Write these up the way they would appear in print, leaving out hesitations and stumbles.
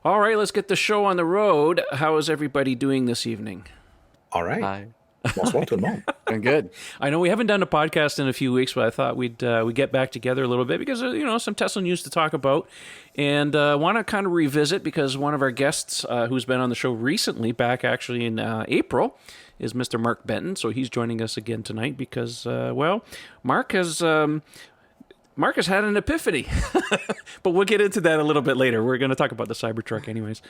All right, let's get the show on the road. How is everybody doing this evening? All right. Hi. Most welcome, Mom. Doing good. I know we haven't done a podcast in a few weeks, but I thought we'd get back together a little bit because some Tesla news to talk about, and want to kind of revisit because one of our guests who's been on the show recently, back actually in April, is Mr. Marc Benton. So he's joining us again tonight because Marc has had an epiphany, but we'll get into that a little bit later. We're going to talk about the Cybertruck anyways.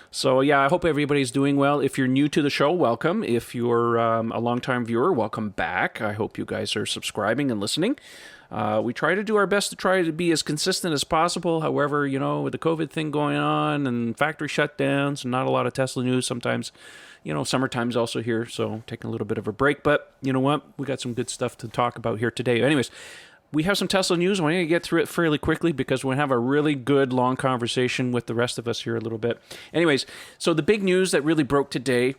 So, yeah, I hope everybody's doing well. If you're new to the show, welcome. If you're a longtime viewer, welcome back. I hope you guys are subscribing and listening. We try to do our best to try to be as consistent as possible. However, with the COVID thing going on and factory shutdowns and not a lot of Tesla news, sometimes, summertime's also here, so taking a little bit of a break. But you know what? We got some good stuff to talk about here today. Anyways, we have some Tesla news. We're going to get through it fairly quickly because we're going to have a really good, long conversation with the rest of us here a little bit. Anyways, so the big news that really broke today,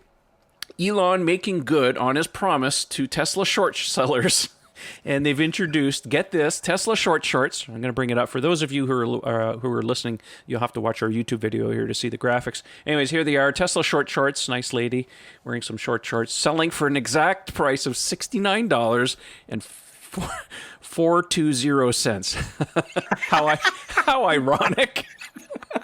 Elon making good on his promise to Tesla short sellers. And they've introduced, get this, Tesla short shorts. I'm going to bring it up. For those of you who are listening, you'll have to watch our YouTube video here to see the graphics. Anyways, here they are, Tesla short shorts. Nice lady wearing some short shorts, selling for an exact price of $69 and 420 cents. How ironic.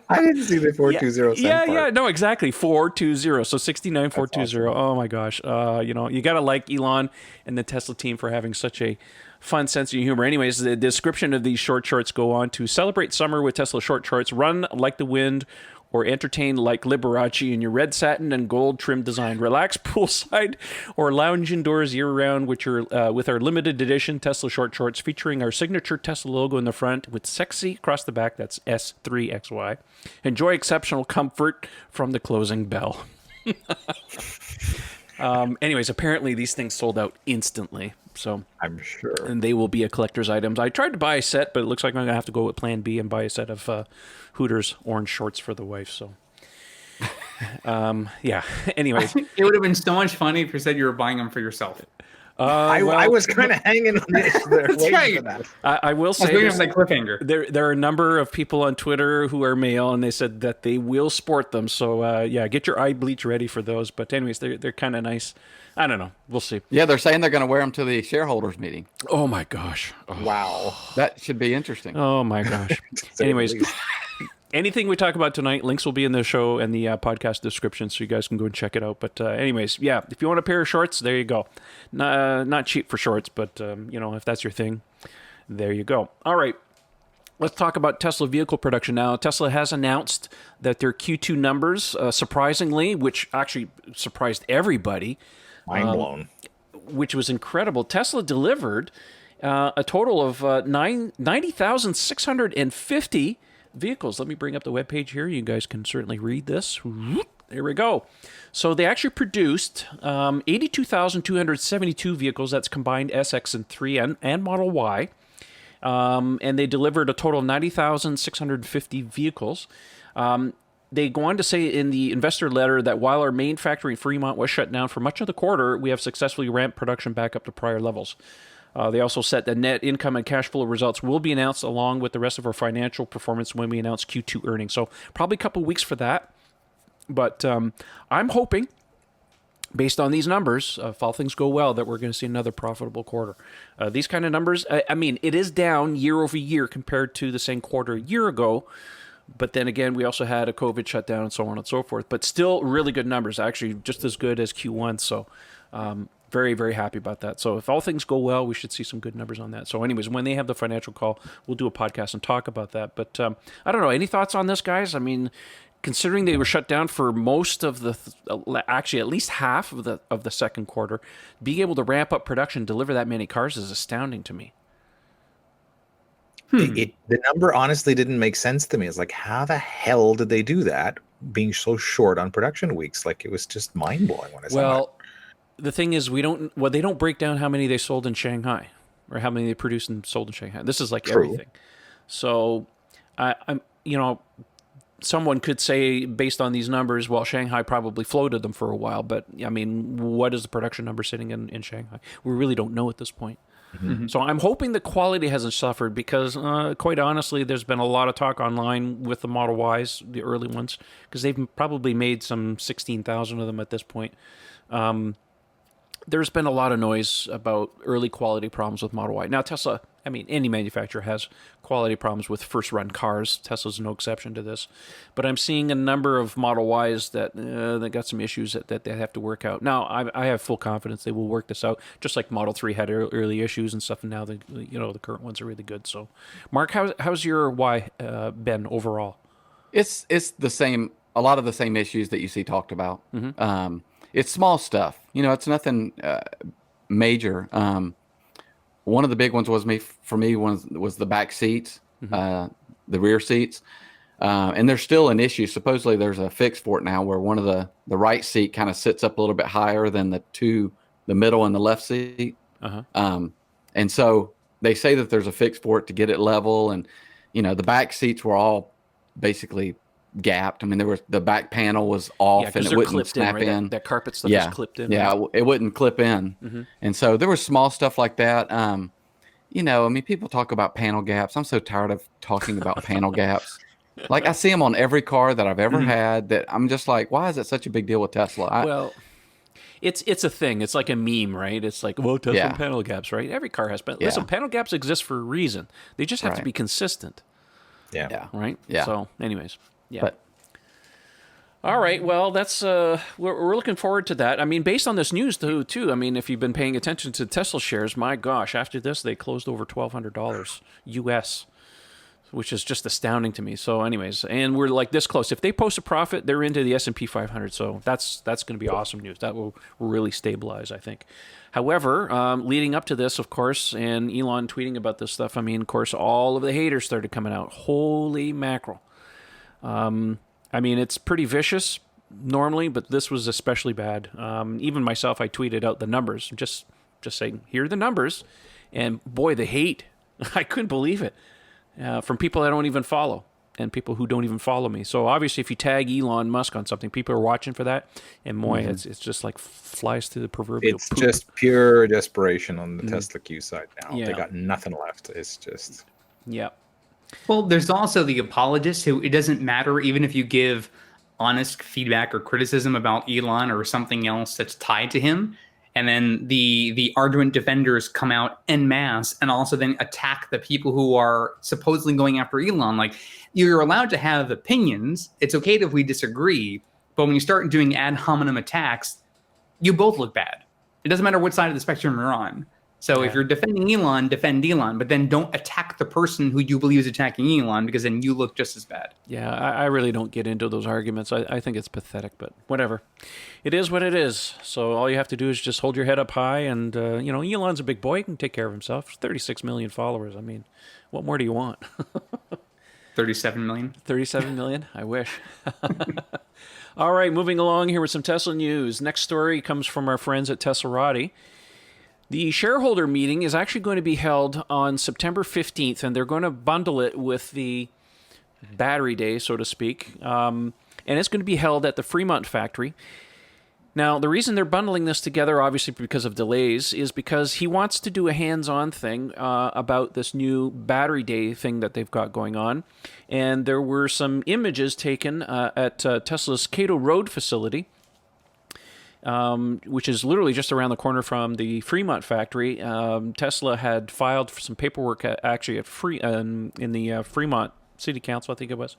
I didn't see the 420 cent part. Yeah, no, exactly. 420. So 69, 420. Awesome. Oh my gosh. You got to like Elon and the Tesla team for having such a fun sense of humor. Anyways, the description of these short shorts go on to celebrate summer with Tesla short shorts, run like the wind, or entertain like Liberace in your red satin and gold trim design. Relax poolside or lounge indoors year-round with our limited edition Tesla short shorts featuring our signature Tesla logo in the front with sexy across the back. That's S3XY. Enjoy exceptional comfort from the closing bell. Anyways, apparently these things sold out instantly. So I'm sure. And they will be a collector's item. I tried to buy a set, but it looks like I'm going to have to go with Plan B and buy a set of Hooters orange shorts for the wife. So, yeah. Anyways. It would have been so much funny if you said you were buying them for yourself. I was kind of hanging on the edge there. That's right. I will say like cliffhanger. There are a number of people on Twitter who are male, and they said that they will sport them. So, yeah, get your eye bleach ready for those. But anyways, they're kind of nice. I don't know. We'll see. Yeah, they're saying they're going to wear them to the shareholders meeting. Oh, my gosh. Oh. Wow. That should be interesting. Oh, my gosh. Anyways, anything we talk about tonight, links will be in the show and the podcast description, so you guys can go and check it out. But anyways, yeah, if you want a pair of shorts, there you go. Not cheap for shorts, but, if that's your thing, there you go. All right. Let's talk about Tesla vehicle production now. Tesla has announced that their Q2 numbers, surprisingly, which actually surprised everybody, mind blown, which was incredible. Tesla delivered a total of 90,650 vehicles. Let me bring up the webpage here. You guys can certainly read this. There we go. So they actually produced 82,272 vehicles. That's combined S, X, and 3 and Model Y. And they delivered a total of 90,650 vehicles. They go on to say in the investor letter that while our main factory in Fremont was shut down for much of the quarter, we have successfully ramped production back up to prior levels. They also said that net income and cash flow results will be announced along with the rest of our financial performance when we announce Q2 earnings. So probably a couple weeks for that. But I'm hoping, based on these numbers, if all things go well, that we're going to see another profitable quarter. These kind of numbers, it is down year over year compared to the same quarter a year ago. But then again, we also had a COVID shutdown and so on and so forth. But still really good numbers, actually just as good as Q1. So very, very happy about that. So if all things go well, we should see some good numbers on that. So anyways, when they have the financial call, we'll do a podcast and talk about that. But I don't know. Any thoughts on this, guys? I mean, considering they were shut down for most of actually at least half of the second quarter, being able to ramp up production, deliver that many cars is astounding to me. The number honestly didn't make sense to me. It's like, how the hell did they do that being so short on production weeks? Like, it was just mind-blowing when I saw it. Well, the thing is, they don't break down how many they sold in Shanghai or how many they produced and sold in Shanghai. This is like True. Everything. So, someone could say, based on these numbers, well, Shanghai probably floated them for a while. But, I mean, what is the production number sitting in Shanghai? We really don't know at this point. So I'm hoping the quality hasn't suffered because, quite honestly, there's been a lot of talk online with the Model Ys, the early ones, because they've probably made some 16,000 of them at this point. There's been a lot of noise about early quality problems with Model Y. Now, Tesla, I mean, any manufacturer has quality problems with first-run cars. Tesla's no exception to this. But I'm seeing a number of Model Ys that got some issues that they have to work out. Now, I have full confidence they will work this out, just like Model 3 had early issues and stuff, and now the current ones are really good. So, Mark, how's your Y been overall? It's the same, a lot of the same issues that you see talked about. It's small stuff. It's nothing major. One of the big ones was the back seats, the rear seats. And there's still an issue. Supposedly there's a fix for it now where one of the right seat kind of sits up a little bit higher than the middle and the left seat. And so they say that there's a fix for it to get it level. And, the back seats were all basically gapped. I mean, the back panel was off and it wouldn't snap in. That carpet stuff is clipped in. Yeah, it wouldn't clip in. And so there was small stuff like that. I mean, people talk about panel gaps. I'm so tired of talking about panel gaps. Like, I see them on every car that I've ever had that I'm just like, why is it such a big deal with Tesla? Well, it's a thing. It's like a meme, right? It's like, well, Tesla panel gaps, right? Every car has panel. Listen, panel gaps exist for a reason. They just have to be consistent. Yeah. Right? Yeah. So, anyways. Yeah. But, all right. Well, that's we're looking forward to that. I mean, based on this news too. I mean, if you've been paying attention to Tesla shares, my gosh, after this they closed over $1,200 US, which is just astounding to me. So, anyways, and we're like this close. If they post a profit, they're into the S&P 500. So that's going to be awesome news. That will really stabilize, I think. However, leading up to this, of course, and Elon tweeting about this stuff, I mean, of course, all of the haters started coming out. Holy mackerel. I mean, it's pretty vicious normally, but this was especially bad. Even myself, I tweeted out the numbers, just saying, here are the numbers. And boy, the hate, I couldn't believe it, from people I don't even follow and people who don't even follow me. So obviously, if you tag Elon Musk on something, people are watching for that. And boy, it's just like flies through the proverbial It's poop. just pure desperation on the Tesla Q side now. Yeah. They got nothing left. It's just... Yeah. Well, there's also the apologists who it doesn't matter even if you give honest feedback or criticism about Elon or something else that's tied to him. And then the ardent defenders come out en masse and also then attack the people who are supposedly going after Elon. Like, you're allowed to have opinions. It's okay if we disagree. But when you start doing ad hominem attacks, you both look bad. It doesn't matter what side of the spectrum you're on. So if you're defending Elon, defend Elon, but then don't attack the person who you believe is attacking Elon, because then you look just as bad. Yeah, I really don't get into those arguments. I think it's pathetic, but whatever. It is what it is. So all you have to do is just hold your head up high, and, Elon's a big boy. He can take care of himself. 36 million followers. I mean, what more do you want? 37 million. 37 million? I wish. All right, moving along here with some Tesla news. Next story comes from our friends at Teslarati. The shareholder meeting is actually going to be held on September 15th, and they're going to bundle it with the battery day, so to speak. And it's going to be held at the Fremont factory. Now, the reason they're bundling this together, obviously because of delays, is because he wants to do a hands-on thing about this new battery day thing that they've got going on. And there were some images taken at Tesla's Cato Road facility, which is literally just around the corner from the Fremont factory. Tesla had filed for some paperwork actually in the Fremont City Council, I think it was,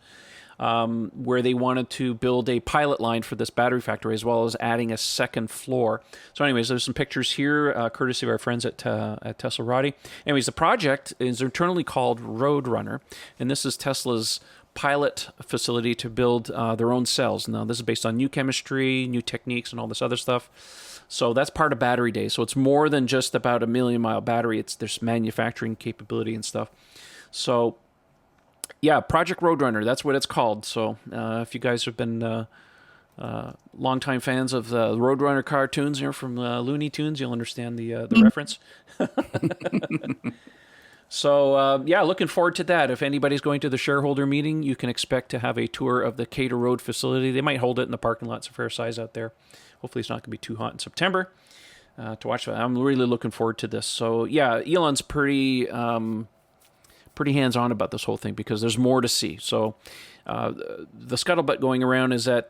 where they wanted to build a pilot line for this battery factory, as well as adding a second floor. So anyways, there's some pictures here, courtesy of our friends at Teslarati. Anyways, the project is internally called Roadrunner, and this is Tesla's pilot facility to build their own cells. Now, this is based on new chemistry, new techniques, and all this other stuff. So that's part of Battery Day. So it's more than just about a million-mile battery. There's manufacturing capability and stuff. So, yeah, Project Roadrunner, that's what it's called. So if you guys have been longtime fans of the Roadrunner cartoons from Looney Tunes, you'll understand the reference. So, looking forward to that. If anybody's going to the shareholder meeting, you can expect to have a tour of the Cato Road facility. They might hold it in the parking lot. It's a fair size out there. Hopefully it's not going to be too hot in September. to watch. I'm really looking forward to this. So yeah, Elon's pretty hands-on about this whole thing because there's more to see. So the scuttlebutt going around is that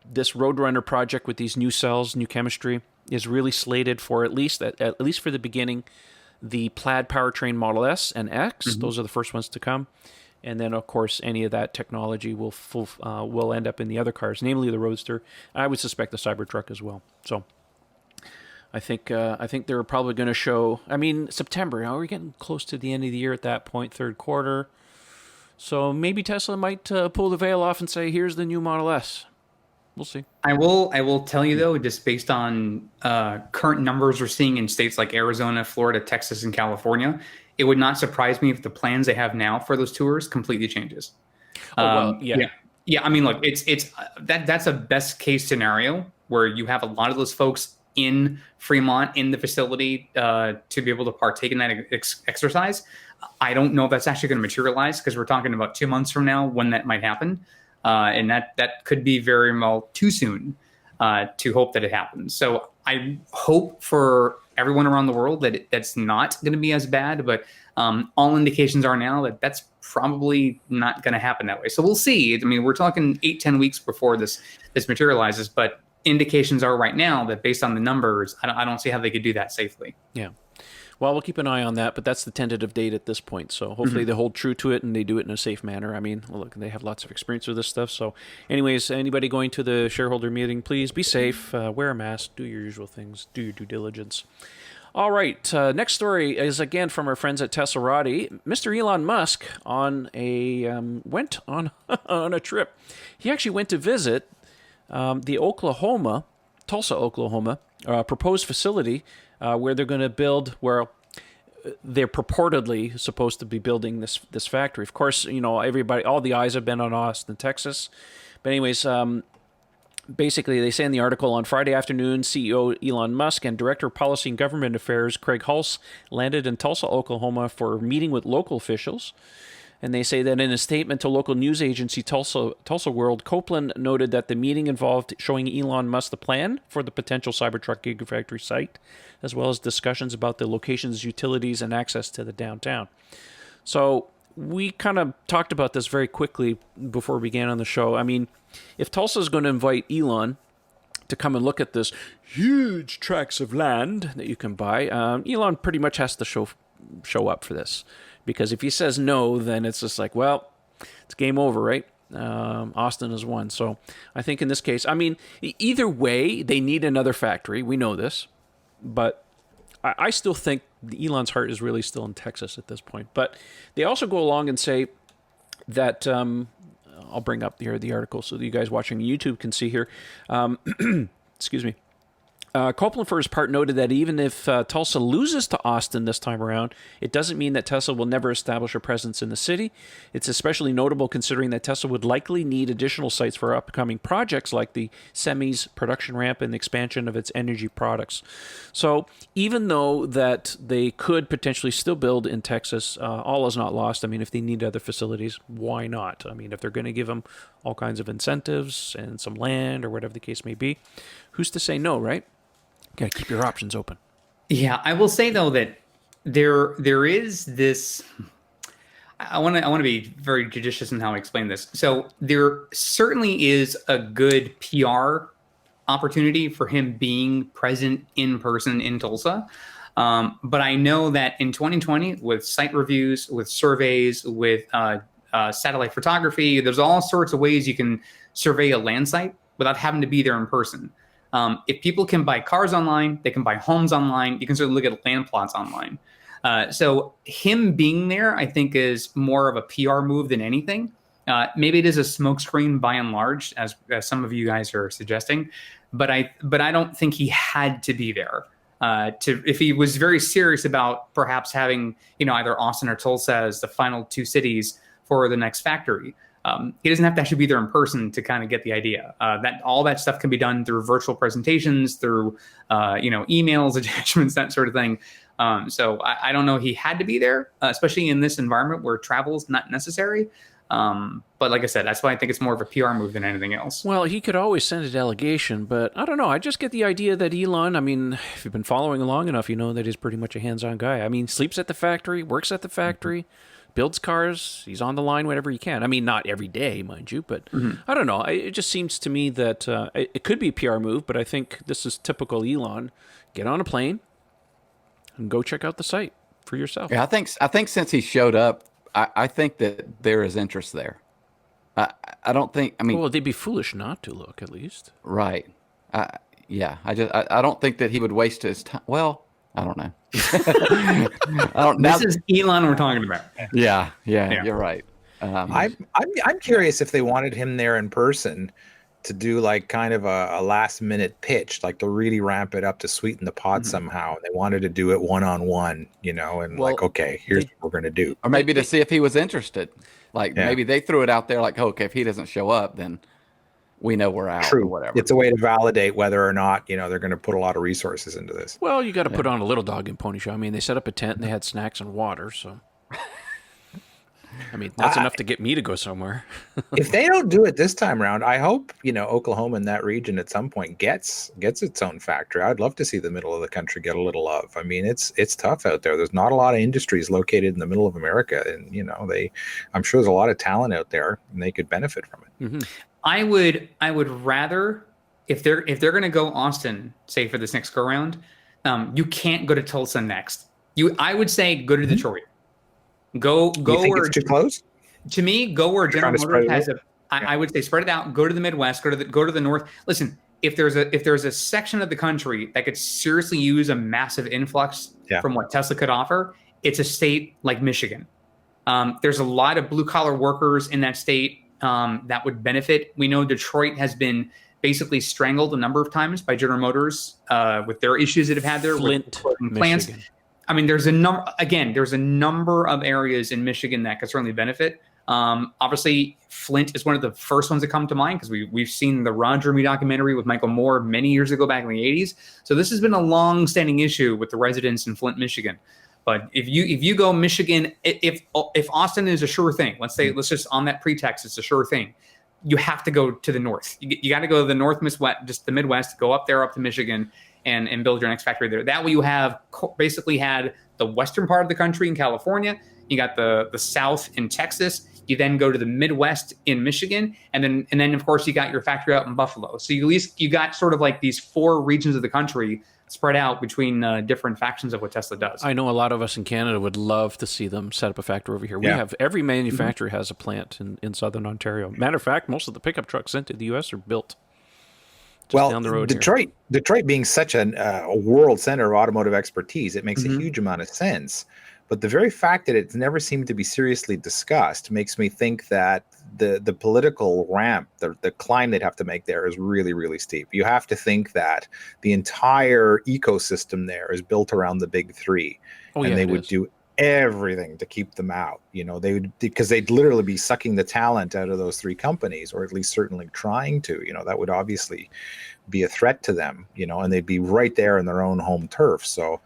this Roadrunner project with these new cells, new chemistry, is really slated for at least for the beginning, the plaid powertrain Model S and X. Mm-hmm. Those are the first ones to come. And then, of course, any of that technology will end up in the other cars, namely the Roadster. I would suspect the Cybertruck as well. So I think they're probably going to show. I mean, September. Now we're getting close to the end of the year at that point, third quarter. So maybe Tesla might pull the veil off and say, "Here's the new Model S." We'll see. I will tell you though, just based on current numbers we're seeing in states like Arizona, Florida, Texas, and California, it would not surprise me if the plans they have now for those tours completely changes. Yeah. I mean, look, that's a best case scenario where you have a lot of those folks in Fremont in the facility to be able to partake in that exercise. I don't know if that's actually going to materialize because we're talking about 2 months from now when that might happen. And that could be very well too soon to hope that it happens. So I hope for everyone around the world that that's not going to be as bad, but all indications are now that that's probably not going to happen that way. So we'll see. I mean, we're talking 8-10 weeks before this materializes, but indications are right now that based on the numbers, I don't see how they could do that safely. Yeah. Well, we'll keep an eye on that, but that's the tentative date at this point. So hopefully they hold true to it and they do it in a safe manner. I mean, look, they have lots of experience with this stuff. So anyways, anybody going to the shareholder meeting, please be safe, wear a mask, do your usual things, do your due diligence. All right, next story is again from our friends at Teslarati. Mr. Elon Musk went on on a trip. He actually went to visit the Tulsa, Oklahoma, proposed facility where they're going to build, where they're purportedly supposed to be building this factory. Of course, all the eyes have been on Austin, Texas. But anyways, basically, they say in the article, on Friday afternoon, CEO Elon Musk and Director of Policy and Government Affairs Craig Hulse landed in Tulsa, Oklahoma for a meeting with local officials. And they say that in a statement to local news agency Tulsa World, Copeland noted that the meeting involved showing Elon Musk the plan for the potential Cybertruck Gigafactory site, as well as discussions about the location's utilities and access to the downtown. So we kind of talked about this very quickly before we began on the show. I mean, if Tulsa is going to invite Elon to come and look at this huge tracts of land that you can buy, Elon pretty much has to show up for this. Because if he says no, then it's just like, well, it's game over, right? Austin has won. So I think in this case, I mean, either way, they need another factory. We know this. But I still think Elon's heart is really still in Texas at this point. But they also go along and say that, I'll bring up here the article so that you guys watching YouTube can see here. Excuse me. Copeland, for his part, noted that even if Tulsa loses to Austin this time around, it doesn't mean that Tesla will never establish a presence in the city. It's especially notable considering that Tesla would likely need additional sites for upcoming projects like the semis production ramp and the expansion of its energy products. So even though that they could potentially still build in Texas, all is not lost. I mean, if they need other facilities, why not? I mean, if they're going to give them all kinds of incentives and some land or whatever the case may be, who's to say no, right? Got to keep your options open. Yeah, I will say though that there is this. I want to be very judicious in how I explain this. So there certainly is a good PR opportunity for him being present in person in Tulsa. But I know that in 2020, with site reviews, with surveys, with satellite photography, there's all sorts of ways you can survey a land site without having to be there in person. If people can buy cars online, they can buy homes online. You can certainly look at land plots online. So him being there, I think, is more of a PR move than anything. Maybe it is a smokescreen by and large, as some of you guys are suggesting. But I don't think he had to be there. If he was very serious about perhaps having either Austin or Tulsa as the final two cities for the next factory. He doesn't have to actually be there in person to kind of get the idea. That all that stuff can be done through virtual presentations, through emails, attachments, that sort of thing. So I don't know he had to be there, especially in this environment where travel is not necessary. But like I said, that's why I think it's more of a PR move than anything else. Well, he could always send a delegation, but I don't know. I just get the idea that Elon, I mean, if you've been following long enough, you know that he's pretty much a hands-on guy. I mean, sleeps at the factory, works at the factory, builds cars. He's on the line whenever he can. I mean, not every day, mind you, but I don't know. It just seems to me that it could be a PR move, but I think this is typical Elon. Get on a plane and go check out the site for yourself. Yeah, I think since he showed up, I think that there is interest there. I don't think. I mean, well, they'd be foolish not to look, at least. Right. Yeah. I don't think that he would waste his time. Well, I don't know. This is Elon we're talking about. Yeah. You're right. I'm curious if they wanted him there in person to do like kind of a last minute pitch, like to really ramp it up to sweeten the pot somehow. They wanted to do it one-on-one, you know, and like, okay, here's what we're going to do. Or maybe to see if he was interested. Like maybe they threw it out there like, okay, if he doesn't show up, then we know we're out or whatever. It's a way to validate whether or not, you know, they're going to put a lot of resources into this. Well, you got to put on a little dog and pony show. I mean, they set up a tent and they had snacks and water, so... I mean, that's enough to get me to go somewhere. If they don't do it this time around, I hope, you know, Oklahoma and that region at some point gets its own factory. I'd love to see the middle of the country get a little love. I mean, it's tough out there. There's not a lot of industries located in the middle of America, and you know, I'm sure there's a lot of talent out there, and they could benefit from it. Mm-hmm. I would rather, if they're going to go Austin, say for this next go round, you can't go to Tulsa next. I would say go to Detroit. Go you think where it's too close? To me, go where General Motors has I would say spread it out. Go to the Midwest. Go to the North. Listen, if there's a section of the country that could seriously use a massive influx from what Tesla could offer, it's a state like Michigan. There's a lot of blue collar workers in that state that would benefit. We know Detroit has been basically strangled a number of times by General Motors with their issues that have had there Flint, with plants. I mean, there's a number of areas in Michigan that could certainly benefit. Obviously, Flint is one of the first ones that come to mind because we've seen the Roger Me documentary with Michael Moore many years ago back in the 80s. So this has been a long-standing issue with the residents in Flint, Michigan. But if you go Michigan, if Austin is a sure thing, let's just on that pretext, it's a sure thing. You have to go to the north. You got to go to the north, just the Midwest, go up there, up to Michigan, and build your next factory there. That way you have basically had the western part of the country in California. You got the south in Texas. You then go to the Midwest in Michigan. And then of course you got your factory out in Buffalo. So you got sort of like these 4 regions of the country spread out between different factions of what Tesla does. I know a lot of us in Canada would love to see them set up a factory over here. We have every manufacturer has a plant in southern Ontario. Matter of fact, most of the pickup trucks sent to the U.S. are built down the road Detroit being such a world center of automotive expertise, it makes a huge amount of sense. But the very fact that it's never seemed to be seriously discussed makes me think that the political ramp, the climb they'd have to make there is really, really steep. You have to think that the entire ecosystem there is built around the big 3, and they would do everything to keep them out. You know, because they'd literally be sucking the talent out of those 3 companies, or at least certainly trying to. You know, that would obviously be a threat to them. You know, and they'd be right there in their own home turf. So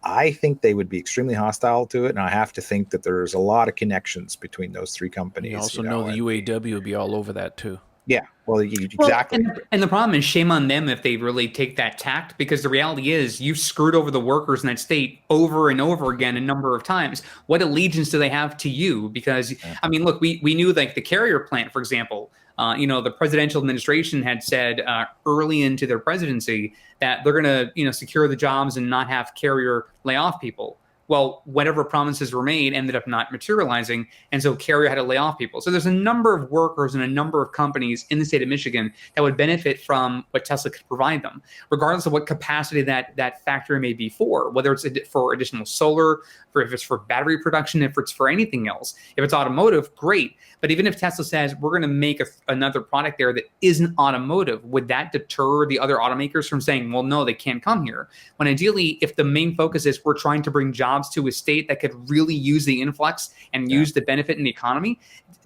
I think they would be extremely hostile to it, and I have to think that there's a lot of connections between those 3 companies. You also know the UAW would be all over that too. Yeah, well, exactly. And the problem is, shame on them if they really take that tact, because the reality is you've screwed over the workers in that state over and over again a number of times. What allegiance do they have to you? Because, I mean, look, we knew like the Carrier plant, for example, the presidential administration had said early into their presidency that they're going to, secure the jobs and not have Carrier lay off people. Well, whatever promises were made ended up not materializing, and so Carrier had to lay off people. So there's a number of workers and a number of companies in the state of Michigan that would benefit from what Tesla could provide them, regardless of what capacity that factory may be for, whether it's for additional solar, if it's for battery production, if it's for anything else. If it's automotive, great. But even if Tesla says we're going to make another product there that isn't automotive, would that deter the other automakers from saying, well, no, they can't come here? When ideally, if the main focus is we're trying to bring jobs to a state that could really use the influx and use the benefit in the economy,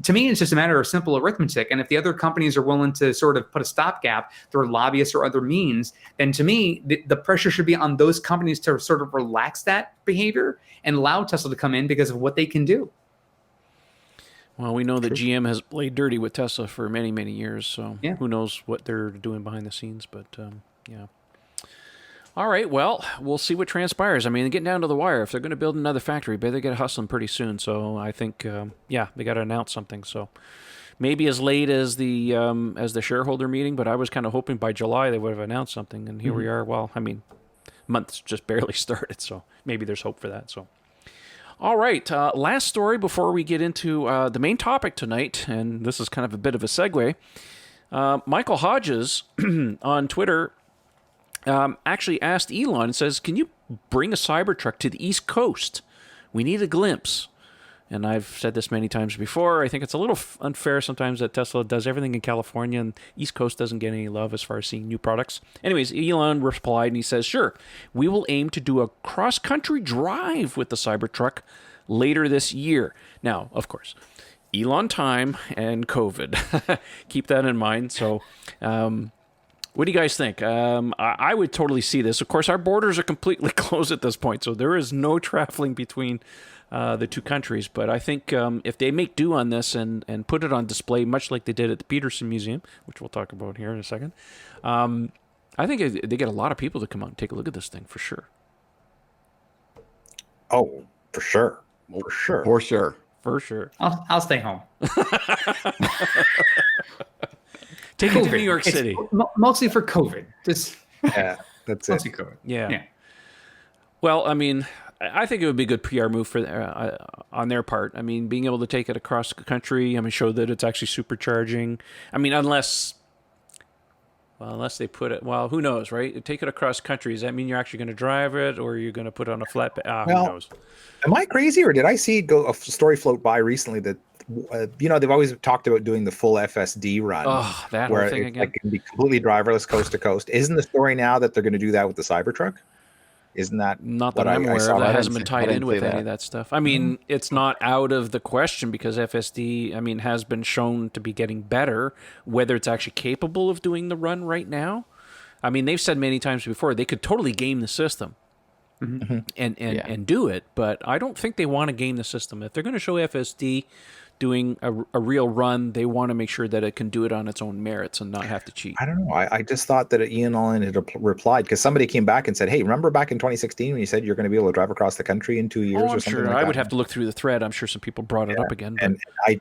to me, it's just a matter of simple arithmetic. And if the other companies are willing to sort of put a stopgap through lobbyists or other means, then to me, the pressure should be on those companies to sort of relax that behavior and allow Tesla to come in because of what they can do. Well, we know that GM has played dirty with Tesla for many, many years, so Yeah. who knows what they're doing behind the scenes, but yeah. All right, well, we'll see what transpires. I mean, getting down to the wire, if they're going to build another factory, they get hustling pretty soon, so I think, they got to announce something, so maybe as late as the shareholder meeting, but I was kind of hoping by July they would have announced something, and here we are. Well, I mean, month's just barely started, so maybe there's hope for that, so. All right, last story before we get into the main topic tonight, and this is kind of a bit of a segue. Michael Hodges on Twitter actually asked Elon and says, can you bring a Cybertruck to the East Coast? We need a glimpse. And I've said this many times before. I think it's a little unfair sometimes that Tesla does everything in California and East Coast doesn't get any love as far as seeing new products. Anyways, Elon replied and he says, sure, we will aim to do a cross-country drive with the Cybertruck later this year. Now, of course, Elon time and COVID. Keep that in mind. So, what do you guys think? I would totally see this. Of course, our borders are completely closed at this point, so there is no traveling between the two countries. But I think if they make do on this and put it on display, much like they did at the Peterson Museum, which we'll talk about here in a second, I think they get a lot of people to come out and take a look at this thing for sure. Oh, for sure. For sure. For sure. For sure. I'll stay home. Take it to New York City. Mostly for COVID. Just Yeah, that's it. mostly COVID. Yeah. Well, I mean, I think it would be a good PR move for on their part. I mean, being able to take it across the country, I mean, show that it's actually supercharging. I mean, unless they put it, well, who knows, right? Take it across country. Does that mean you're actually going to drive it or you're going to put it on a flatbed? Who knows? Am I crazy or did I see a story float by recently that, they've always talked about doing the full FSD run. Oh, that where whole thing it again. can be completely driverless coast to coast. Isn't the story now that they're going to do that with the Cybertruck? Isn't that Not that what I'm I aware saw? of. That I hasn't didn't been see- I tied in didn't with see any that. of that stuff. I mean, it's not out of the question because FSD, I mean, has been shown to be getting better. Whether it's actually capable of doing the run right now, I mean, they've said many times before they could totally game the system and do it, but I don't think they want to game the system. If they're going to show FSD doing a real run, they want to make sure that it can do it on its own merits and not have to cheat. I don't know. I just thought that Ian Allen had replied because somebody came back and said, "Hey, remember back in 2016 when you said you're going to be able to drive across the country in 2 years Oh, or I'm something sure. like that?" I would have to look through the thread. I'm sure some people brought it up again. But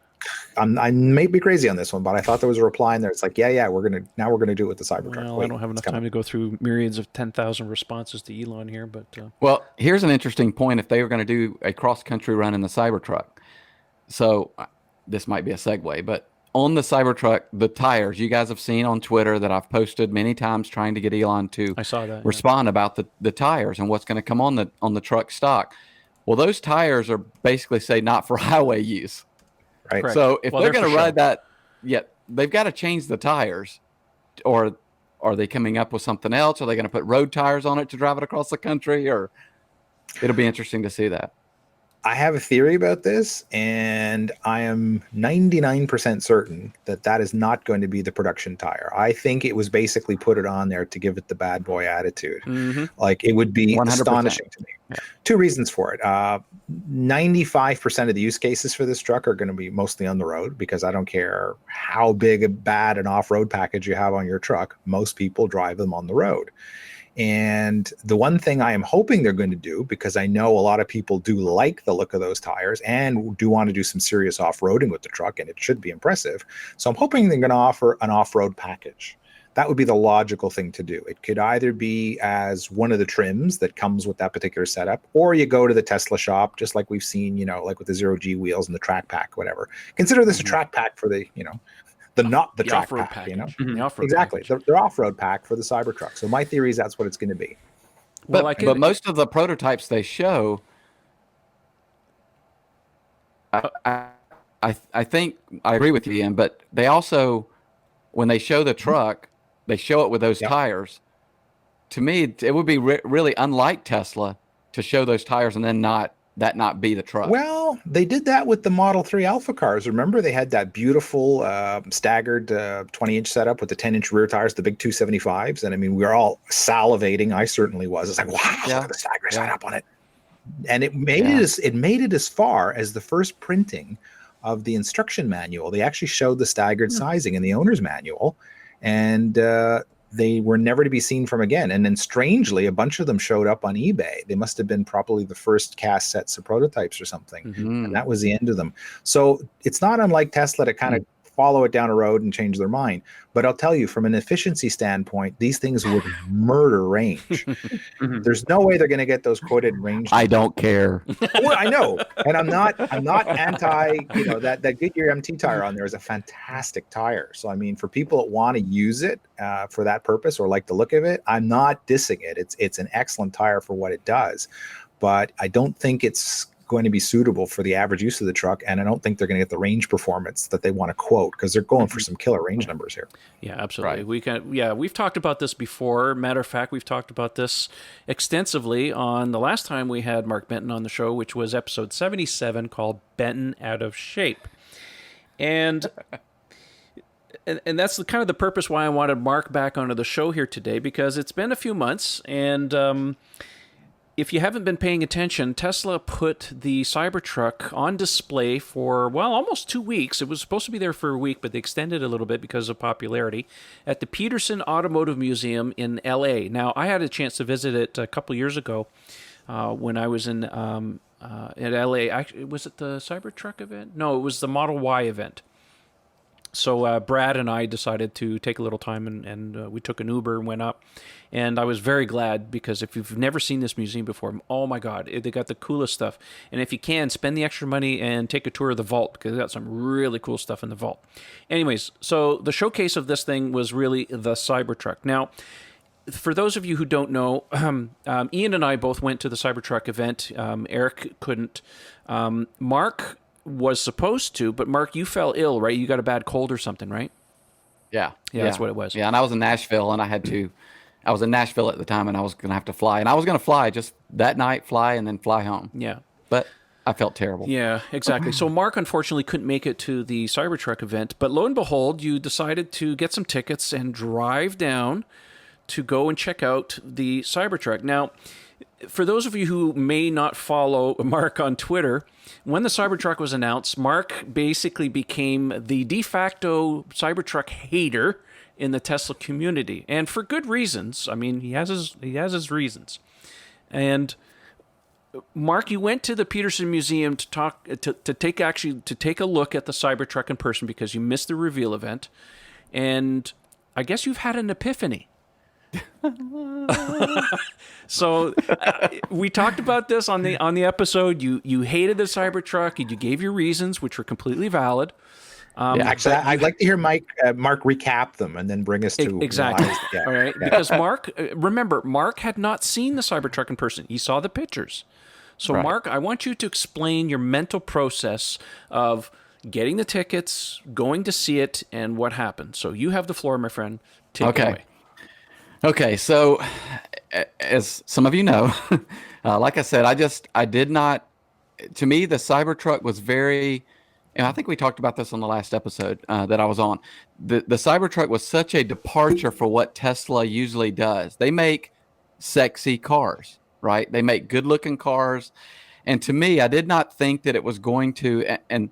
I may be crazy on this one, but I thought there was a reply in there. It's like, yeah, we're gonna do it with the Cybertruck. well, I don't have enough time to go through myriads of 10,000 responses to Elon here, but Well, here's an interesting point. If they were going to do a cross-country run in the Cybertruck, so this might be a segue, but on the Cybertruck, the tires, you guys have seen on Twitter that I've posted many times trying to get Elon to I saw that. respond about the tires and what's going to come on the truck stock. Well, those tires are basically say not for highway use. Right. Correct. So if Well, they're they're going to for ride that, they've got to change the tires, or are they coming up with something else? Are they going to put road tires on it to drive it across the country? Or it'll be interesting to see that. I have a theory about this, and I am 99% certain that is not going to be the production tire. I think it was basically put it on there to give it the bad boy attitude. Mm-hmm. Like it would be 100%. astonishing to me. Yeah. Two reasons for it. 95% of the use cases for this truck are going to be mostly on the road because I don't care how bad an off-road package you have on your truck. Most people drive them on the road. And the one thing I am hoping they're going to do, because I know a lot of people do like the look of those tires and do want to do some serious off-roading with the truck, and it should be impressive. So I'm hoping they're going to offer an off-road package. That would be the logical thing to do. It could either be as one of the trims that comes with that particular setup, or you go to the Tesla shop, just like we've seen, like with the zero-G wheels and the track pack, whatever. Consider this a track pack for the, the track off-road pack, package. you know? The off-road Exactly. package. Their off-road pack for the Cybertruck. So my theory is that's what it's going to be. Well, But most of the prototypes they show, I think I agree with you, Ian. But they also, when they show the truck, they show it with those tires. To me, it would be really unlike Tesla to show those tires and then not be the truck. Well, they did that with the Model 3 Alpha cars. Remember, they had that beautiful staggered 20-inch setup with the 10-inch rear tires, the big 275s. And I mean, we were all salivating. I certainly was. It's like, wow, look at the staggered setup on it. And it made it as far as the first printing of the instruction manual. They actually showed the staggered sizing in the owner's manual, and they were never to be seen from again. And then strangely, a bunch of them showed up on eBay. They must have been probably the first cast sets of prototypes or something. And that was the end of them. So it's not unlike Tesla to kind of follow it down a road and change their mind. But I'll tell you, from an efficiency standpoint, these things would murder range. There's no way they're going to get those quoted range. I don't care. Well, I know, and I'm not anti. That Goodyear MT tire on there is a fantastic tire. So I mean, for people that want to use it for that purpose or like the look of it, I'm not dissing it. It's an excellent tire for what it does, but I don't think it's going to be suitable for the average use of the truck, and I don't think they're going to get the range performance that they want to quote, because they're going for some killer range numbers here. Yeah, absolutely. Right. We've talked about this before. Matter of fact, we've talked about this extensively on the last time we had Marc Benton on the show, which was episode 77, called Benton Out of Shape. And that's kind of the purpose why I wanted Marc back onto the show here today, because it's been a few months, and if you haven't been paying attention, Tesla put the Cybertruck on display for, almost 2 weeks. It was supposed to be there for a week, but they extended a little bit because of popularity, at the Peterson Automotive Museum in L.A. Now, I had a chance to visit it a couple years ago when I was in at L.A. Actually, was it the Cybertruck event? No, it was the Model Y event. So Brad and I decided to take a little time, and we took an Uber and went up. And I was very glad, because if you've never seen this museum before, oh my God, they got the coolest stuff. And if you can, spend the extra money and take a tour of the vault, because they got some really cool stuff in the vault. Anyways, so the showcase of this thing was really the Cybertruck. Now, for those of you who don't know, Ian and I both went to the Cybertruck event. Eric couldn't. Mark was supposed to, but Mark, you fell ill, right? You got a bad cold or something, right? Yeah, that's what it was. Yeah, and I was in Nashville, and I was in Nashville at the time, and I was going to have to fly. And I was going to fly just that night, and then fly home. Yeah. But I felt terrible. Yeah, exactly. So Mark, unfortunately, couldn't make it to the Cybertruck event. But lo and behold, you decided to get some tickets and drive down to go and check out the Cybertruck. Now, for those of you who may not follow Mark on Twitter, when the Cybertruck was announced, Mark basically became the de facto Cybertruck hater in the Tesla community, and for good reasons. I mean, he has his reasons. And Mark, you went to the Peterson Museum to take a look at the Cybertruck in person, because you missed the reveal event, and I guess you've had an epiphany. So we talked about this on the episode. You hated the Cybertruck, and you gave your reasons, which were completely valid. Actually, I'd like to hear Mark recap them and then bring us to exactly. All right, because Mark, remember, Mark had not seen the Cybertruck in person. He saw the pictures. So, right. Mark, I want you to explain your mental process of getting the tickets, going to see it, and what happened. So you have the floor, my friend. Take it away. Okay, so as some of you know, like I said, I did not. To me, the Cybertruck was very. And I think we talked about this on the last episode that I was on. The Cybertruck was such a departure for what Tesla usually does. They make sexy cars, right? They make good-looking cars. And to me, I did not think that it was going to. And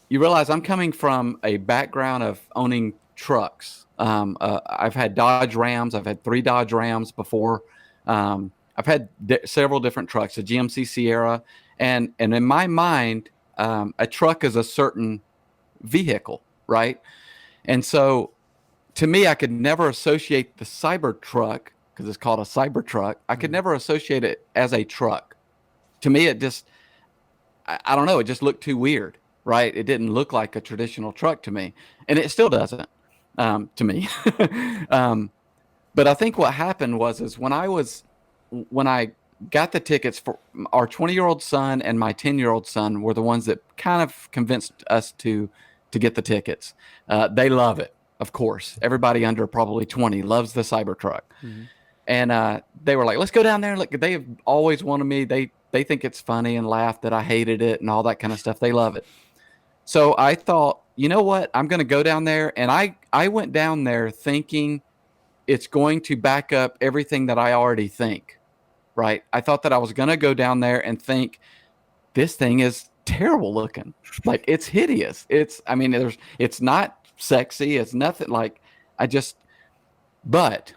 you realize I'm coming from a background of owning trucks. I've had Dodge Rams. I've had 3 Dodge Rams before. I've had several different trucks, a GMC Sierra. And in my mind, a truck is a certain vehicle, right? And so to me, I could never associate the Cybertruck, because it's called a Cybertruck. I could never associate it as a truck. To me, it just, I don't know, it just looked too weird, right? It didn't look like a traditional truck to me. And it still doesn't to me. But I think what happened was when I got the tickets for our 20-year-old son and my 10-year-old son were the ones that kind of convinced us to get the tickets. They love it, of course. Everybody under probably 20 loves the Cybertruck. Mm-hmm. And they were like, let's go down there. Look, they have always wanted me. They think it's funny and laugh that I hated it and all that kind of stuff. They love it. So I thought, you know what? I'm going to go down there. And I went down there thinking it's going to back up everything that I already think. Right. I thought that I was going to go down there and think this thing is terrible looking. Like, it's hideous. It's not sexy. It's nothing like, but,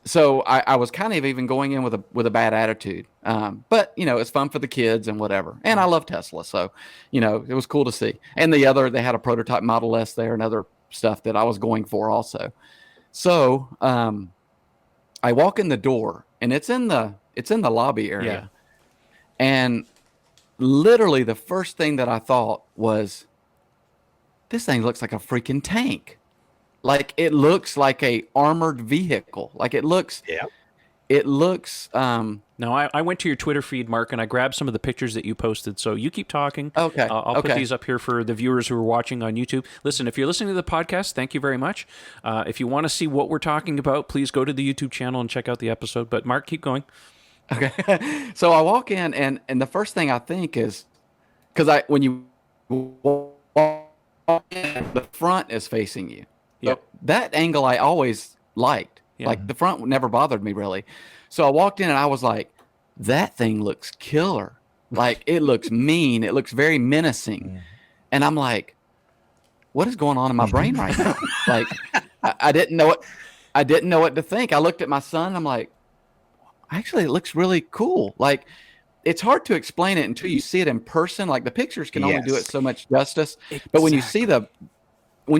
so I was kind of even going in with a bad attitude. But it's fun for the kids and whatever. And I love Tesla. So, it was cool to see. And they had a prototype Model S there and other stuff that I was going for also. So, I walk in the door and it's in the lobby area. Yeah. And literally the first thing that I thought was, this thing looks like a freaking tank. Like, it looks like a armored vehicle. Like, it looks. No, I went to your Twitter feed, Mark, and I grabbed some of the pictures that you posted. So you keep talking. Okay. I'll put these up here for the viewers who are watching on YouTube. Listen, if you're listening to the podcast, thank you very much. If you want to see what we're talking about, please go to the YouTube channel and check out the episode. But Mark, keep going. Okay. So I walk in and the first thing I think is, because when you walk in, the front is facing you. Yep. So that angle I always liked. Yeah. Like, the front never bothered me really. So I walked in and I was like, that thing looks killer. Like, it looks mean. It looks very menacing. Yeah. And I'm like, what is going on in my brain right now? Like, I didn't know what to think. I looked at my son and I'm like, actually, it looks really cool. Like, it's hard to explain it until you see it in person. Like, the pictures can only do it so much justice. Exactly. But when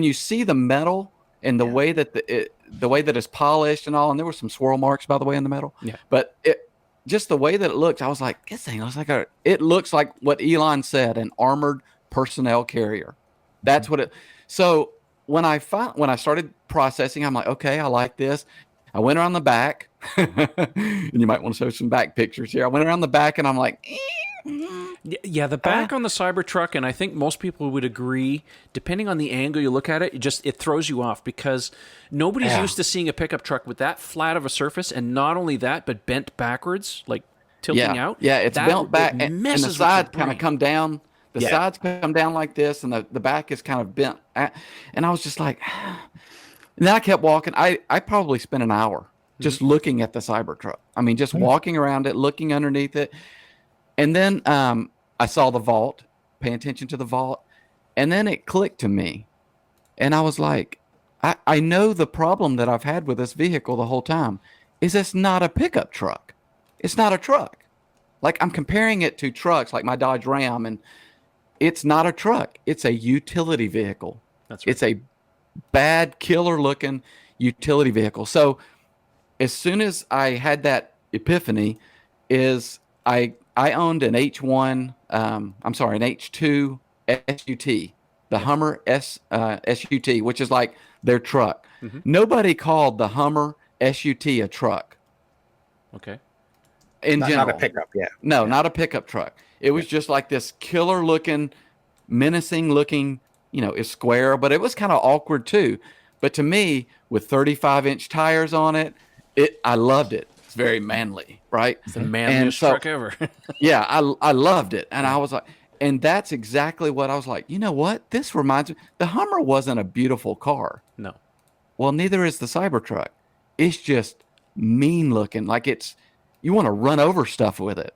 you see the metal and the way that the way that it's polished and all, and there were some swirl marks, by the way, in the metal. Yeah. But just the way that it looked, I was like, this thing looks like it looks like what Elon said, an armored personnel carrier. That's what it. So when I started processing, I'm like, okay, I like this. I went around the back, and you might want to show some back pictures here. I went around the back, and I'm like, yeah, the back on the Cybertruck, and I think most people would agree, depending on the angle you look at it, it throws you off because nobody's used to seeing a pickup truck with that flat of a surface, and not only that, but bent backwards, like tilting out. Yeah, it's bent back, and the sides kind of come down. The sides come down like this, and the back is kind of bent. And I was just like, and then I kept walking. I probably spent an hour just looking at the Cybertruck. I mean, just walking around it, looking underneath it. And then I saw the vault, paying attention to the vault. And then it clicked to me. And I was like, I know the problem that I've had with this vehicle the whole time is it's not a pickup truck. It's not a truck. Like, I'm comparing it to trucks like my Dodge Ram, and it's not a truck. It's a utility vehicle. That's right. It's a bad, killer-looking utility vehicle. So as soon as I had that epiphany, I owned an H2 SUT, the Hummer SUT, which is like their truck. Mm-hmm. Nobody called the Hummer SUT a truck. Okay. In general. Not a pickup, yeah. No, not a pickup truck. It was just like this killer-looking, menacing-looking, it's square, but it was kind of awkward too. But to me, with 35-inch tires on it, I loved it. It's very manly, right? It's the manliest truck ever. Yeah, I loved it. And I was like, and that's exactly what I was like, you know what? This reminds me, the Hummer wasn't a beautiful car. No. Well, neither is the Cybertruck. It's just mean looking. Like, you want to run over stuff with it.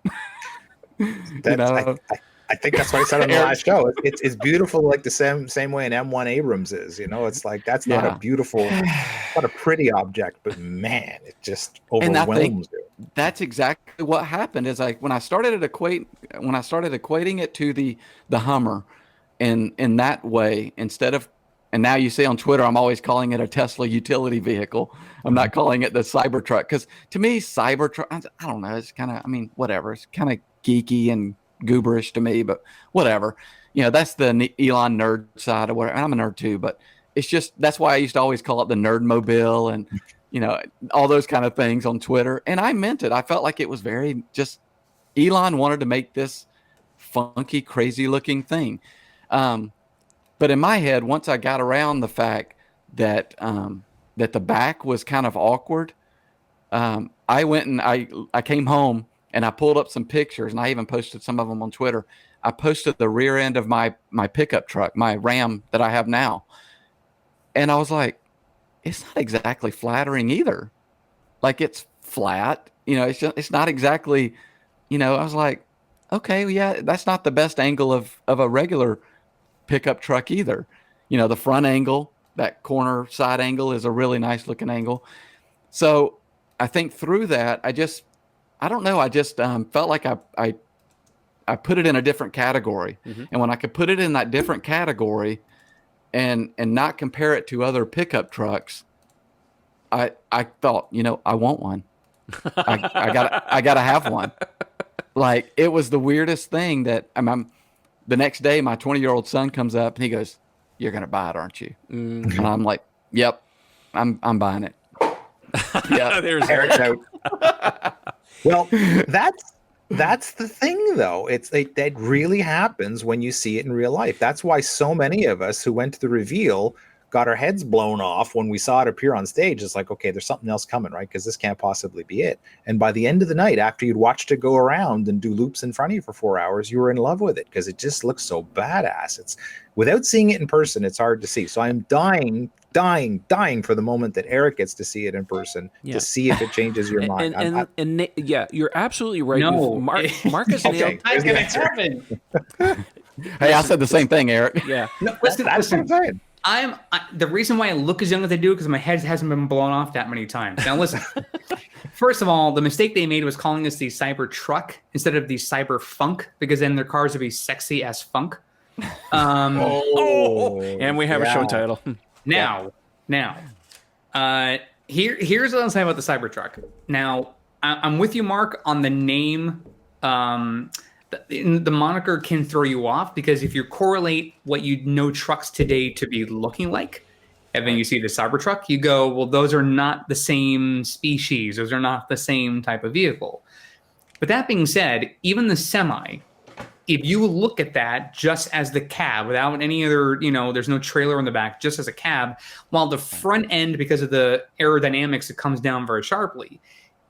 I think that's what I said on the last show. It's beautiful, like the same way an M1 Abrams is. It's like, that's not a beautiful, not a pretty object, but man, it just overwhelms you. That's exactly what happened. Is like when I started equating it to the Hummer, in that way, instead of, and now you see on Twitter, I'm always calling it a Tesla utility vehicle. I'm not calling it the Cybertruck, because to me, Cybertruck, I don't know, it's kind of, whatever. It's kind of geeky and gooberish to me, but whatever. That's the Elon nerd side or whatever. And I'm a nerd too, but it's just, that's why I used to always call it the Nerd Mobile and all those kind of things on Twitter. And I meant it. I felt like it was very just, Elon wanted to make this funky, crazy looking thing. But in my head, once I got around the fact that that the back was kind of awkward, I went and I came home and I pulled up some pictures, and I even posted some of them on Twitter. I posted the rear end of my pickup truck, my Ram that I have now. And I was like, it's not exactly flattering either. Like, it's flat, it's not exactly, I was like, okay, yeah, that's not the best angle of a regular pickup truck either. The front angle, that corner side angle is a really nice looking angle. So I think through that, I don't know. I just felt like I put it in a different category. And when I could put it in that different category and not compare it to other pickup trucks, I thought, I want one. I gotta have one. Like, it was the weirdest thing that the next day my 20-year-old son comes up and he goes, "You're gonna buy it, aren't you?" And I'm like, "Yep, I'm buying it." Yeah, There's Eric's out. Well, that's the thing, though. That really happens when you see it in real life. That's why so many of us who went to the reveal got our heads blown off when we saw it appear on stage. It's like, okay, there's something else coming, right? Because this can't possibly be it. And by the end of the night, after you'd watched it go around and do loops in front of you for 4 hours, you were in love with it because it just looks so badass. It's without seeing it in person, it's hard to see. So I'm dying for the moment that Eric gets to see it in person to see if it changes your mind. And yeah, you're absolutely right. No. Mark is nailed. Not gonna happen. Hey, I said the same thing, Eric. Yeah. No, That's what I'm saying. The reason why I look as young as I do because my head hasn't been blown off that many times. Now listen, first of all, the mistake they made was calling us the Cybertruck instead of the Cyberfunk, because then their cars would be sexy as funk. And we have a show title. Now, here's what I'll say about the Cybertruck. Now, I'm with you, Mark, on the name. The moniker can throw you off because if you correlate what you know trucks today to be looking like, and then you see the Cybertruck, you go, well, those are not the same species. Those are not the same type of vehicle. But that being said, even the Semi, if you look at that just as the cab without any other, there's no trailer in the back, just as a cab, while the front end, because of the aerodynamics, it comes down very sharply.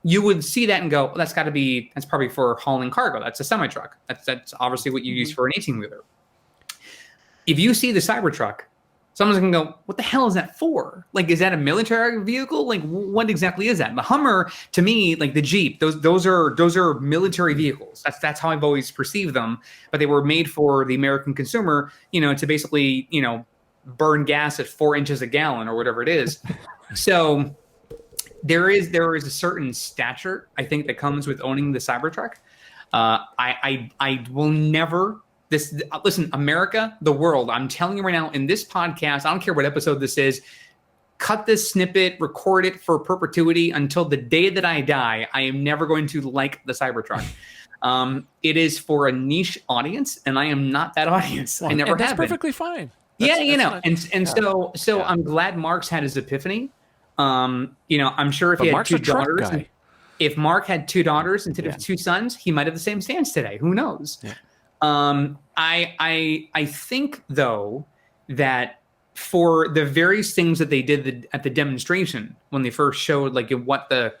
You would see that and go, well, that's probably for hauling cargo. That's a semi-truck. That's obviously what you use for an 18-wheeler. If you see the Cybertruck, someone's going to go, what the hell is that for? Like, is that a military vehicle? Like, what exactly is that? The Hummer, to me, like the Jeep, those are military vehicles. That's how I've always perceived them. But they were made for the American consumer, to basically, burn gas at 4 inches a gallon or whatever it is. So there is a certain stature, I think, that comes with owning the Cybertruck. I will never. Listen, America, the world, I'm telling you right now in this podcast, I don't care what episode this is, cut this snippet, record it for perpetuity until the day that I die. I am never going to like the Cybertruck. It is for a niche audience, and I am not that audience. I never have been. That's perfectly fine. So I'm glad Mark's had his epiphany. I'm sure if he had Mark's 2 daughters, if Mark had 2 daughters instead of 2 sons, he might have the same stance today. Who knows? Yeah. I think though that for the various things that they did at the demonstration when they first showed like what the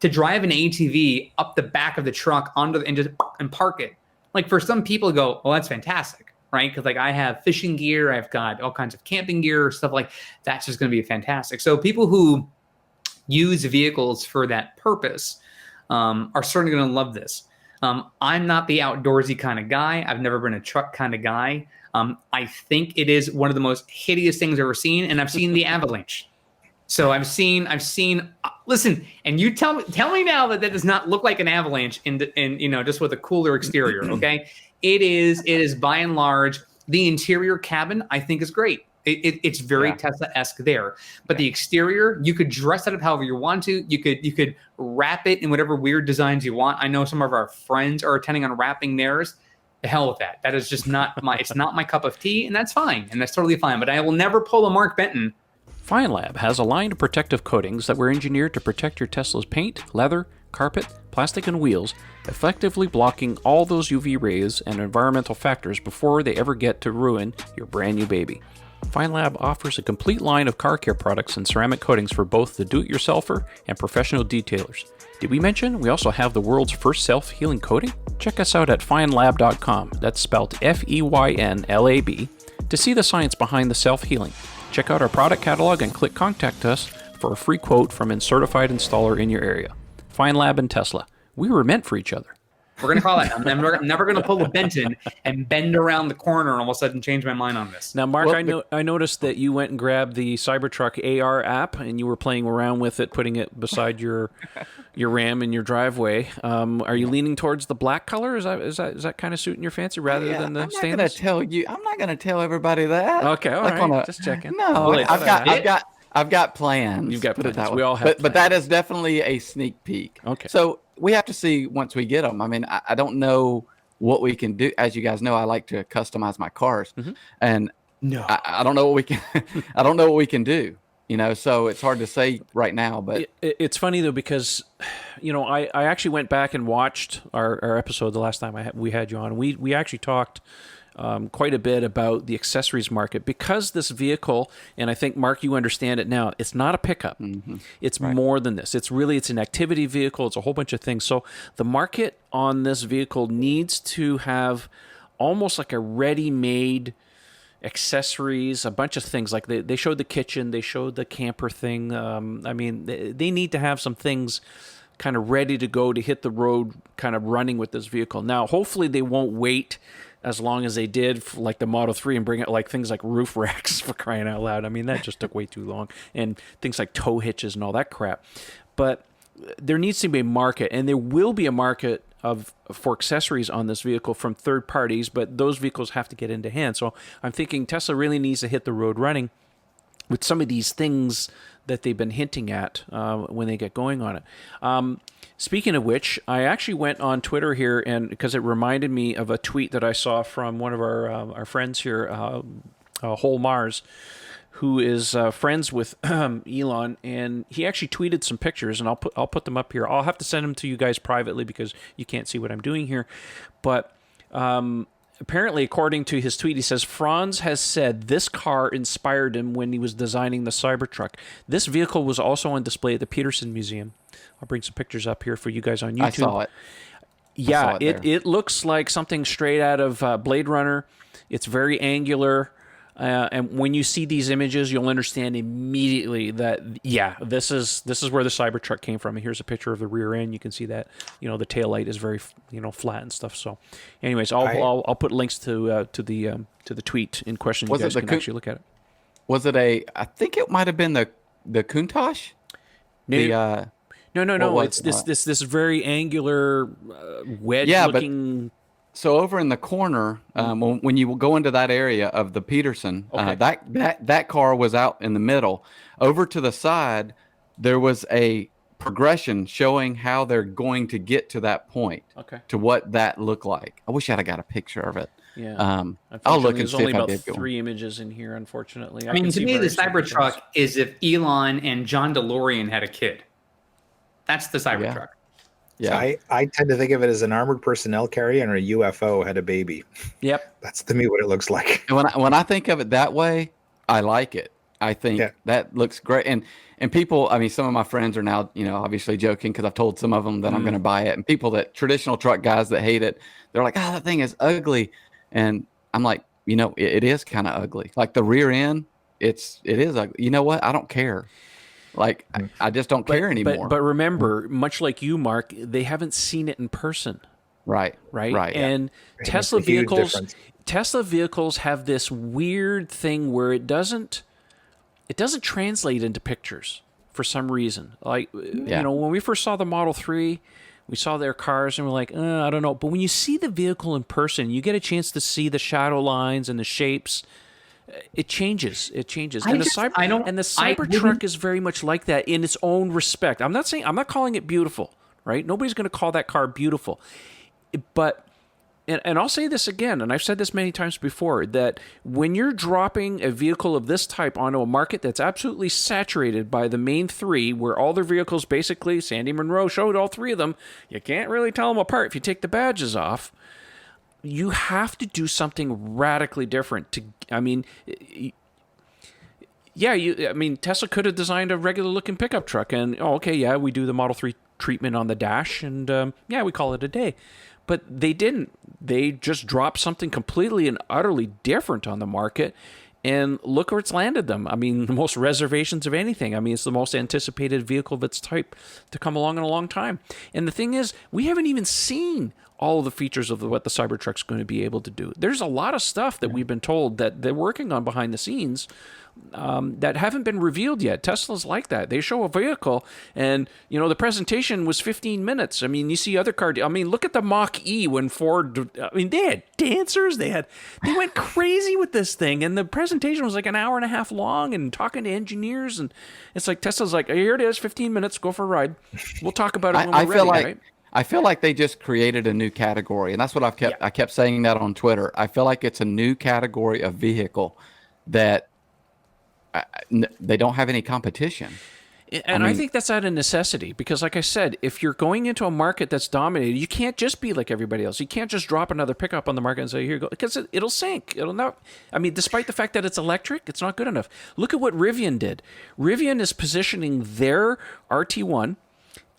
to drive an ATV up the back of the truck onto and park it, like for some people go, well, that's fantastic, right? Because like I have fishing gear, I've got all kinds of camping gear, stuff like that's just going to be fantastic. So people who use vehicles for that purpose are certainly going to love this. I'm not the outdoorsy kind of guy. I've never been a truck kind of guy. I think it is one of the most hideous things I've ever seen, and I've seen the Avalanche. So I've seen. Listen, and you tell me now that does not look like an Avalanche in just with a cooler exterior. Okay, it is by and large the interior cabin. I think is great. It's very Tesla-esque there, but the exterior, you could dress it up however you want to. You could wrap it in whatever weird designs you want. I know some of our friends are intending on wrapping theirs. The hell with that. That is just not it's not my cup of tea, and that's fine, and that's totally fine. But I will never pull a Marc Benton. FineLab has a line of protective coatings that were engineered to protect your Tesla's paint, leather, carpet, plastic, and wheels, effectively blocking all those UV rays and environmental factors before they ever get to ruin your brand new baby. FineLab offers a complete line of car care products and ceramic coatings for both the do-it-yourselfer and professional detailers. Did we mention we also have the world's first self-healing coating? Check us out at finelab.com, that's spelled F-E-Y-N-L-A-B, to see the science behind the self-healing. Check out our product catalog and click Contact Us for a free quote from a certified installer in your area. FineLab and Tesla. We were meant for each other. We're going to call it. I'm never going to pull a Benton and bend around the corner and all of a sudden change my mind on this. Now, Mark, I noticed that you went and grabbed the Cybertruck AR app and you were playing around with it, putting it beside your Ram in your driveway. Are you leaning towards the black color? Is that kind of suiting your fancy rather than the stainless? I'm not going to tell everybody that. Okay, all right. Just checking. No, I've got plans. You've got put it plans. that way. We all have but that is definitely a sneak peek. Okay. So we have to see once we get them. I mean, I don't know what we can do. As you guys know, I like to customize my cars, and I don't know what we can. I don't know what we can do. So it's hard to say right now. But it's funny though, because I actually went back and watched our episode the last time we had you on. We actually talked quite a bit about the accessories market, because this vehicle, and I think, Mark, you understand it now, it's not a pickup. It's more than this. It's an activity vehicle. It's a whole bunch of things. So the market on this vehicle needs to have almost like a ready-made accessories, a bunch of things. Like they showed the kitchen, they showed the camper thing. I mean, they need to have some things kind of ready to go to hit the road, kind of running with this vehicle. Now, hopefully they won't wait as long as they did for like the Model 3 and bring it like things like roof racks, for crying out loud. I mean, that just took way too long. And things like tow hitches and all that crap. But there needs to be a market, and there will be a market for accessories on this vehicle from third parties, but those vehicles have to get into hand. So I'm thinking Tesla really needs to hit the road running with some of these things that they've been hinting at when they get going on it. Speaking of which, I actually went on Twitter here, and because it reminded me of a tweet that I saw from one of our friends here, Whole Mars, who is friends with Elon, and he actually tweeted some pictures, and I'll put them up here. I'll have to send them to you guys privately because you can't see what I'm doing here. But apparently, according to his tweet, he says, Franz has said this car inspired him when he was designing the Cybertruck. This vehicle was also on display at the Peterson Museum. I'll bring some pictures up here for you guys on YouTube. I saw it. Yeah, it looks like something straight out of Blade Runner. It's very angular. And when you see these images, you'll understand immediately that, this is where the Cybertruck came from. And here's a picture of the rear end. You can see that, the tail light is very, flat and stuff. So, anyways, I'll put links to the tweet in question. You guys can actually look at it. Was it I think it might have been the Countach? No. It's this very angular wedge-looking. So over in the corner, when you go into that area of the Peterson, that car was out in the middle. Over to the side, there was a progression showing how they're going to get to that point, to what that looked like. I wish I'd have got a picture of it. Yeah, I'll look and there's see only if I about did. 3 images in here, unfortunately. I mean, to me, the Cybertruck is if Elon and John DeLorean had a kid. That's the Cybertruck. Yeah, I tend to think of it as an armored personnel carrier and a UFO had a baby. Yep, that's to me what it looks like. And when I think of it that way, I like it. I think that looks great. And people, I mean, some of my friends are now, obviously joking because I've told some of them that I'm going to buy it. And people traditional truck guys that hate it, they're like, that thing is ugly. And I'm like, it is kind of ugly. Like the rear end, it is ugly. You know what? I don't care. Like, I just don't care anymore. But remember, much like you, Mark, they haven't seen it in person. Right. And Tesla vehicles have this weird thing where it doesn't translate into pictures for some reason. Like, when we first saw the Model 3, we saw their cars and we're like, I don't know. But when you see the vehicle in person, you get a chance to see the shadow lines and the shapes. It changes. And the Cybertruck is very much like that in its own respect. I'm not calling it beautiful, right? Nobody's going to call that car beautiful. But, and I'll say this again, and I've said this many times before, that when you're dropping a vehicle of this type onto a market that's absolutely saturated by the main 3, where all their vehicles basically, Sandy Munro showed all 3 of them, you can't really tell them apart if you take the badges off. You have to do something radically different Tesla could have designed a regular looking pickup truck and we do the Model 3 treatment on the dash and we call it a day. But they didn't. They just dropped something completely and utterly different on the market, and look where it's landed them. I mean, the most reservations of anything. I mean, it's the most anticipated vehicle of its type to come along in a long time. And the thing is, we haven't even seen all of the features of what the Cybertruck's going to be able to do. There's a lot of stuff that we've been told that they're working on behind the scenes that haven't been revealed yet. Tesla's like that. They show a vehicle, and the presentation was 15 minutes. I mean, you see other look at the Mach-E when Ford. I mean, they had dancers. They went crazy with this thing, and the presentation was like an hour and a half long, and talking to engineers, and it's like Tesla's like, here it is, 15 minutes, go for a ride. We'll talk about it when we're ready, right? I feel like they just created a new category, and that's what I kept saying that on Twitter. I feel like it's a new category of vehicle that they don't have any competition. And I think that's out of necessity because, like I said, if you're going into a market that's dominated, you can't just be like everybody else. You can't just drop another pickup on the market and say, here you go, because it'll sink. It'll not. I mean, despite the fact that it's electric, it's not good enough. Look at what Rivian did. Rivian is positioning their RT1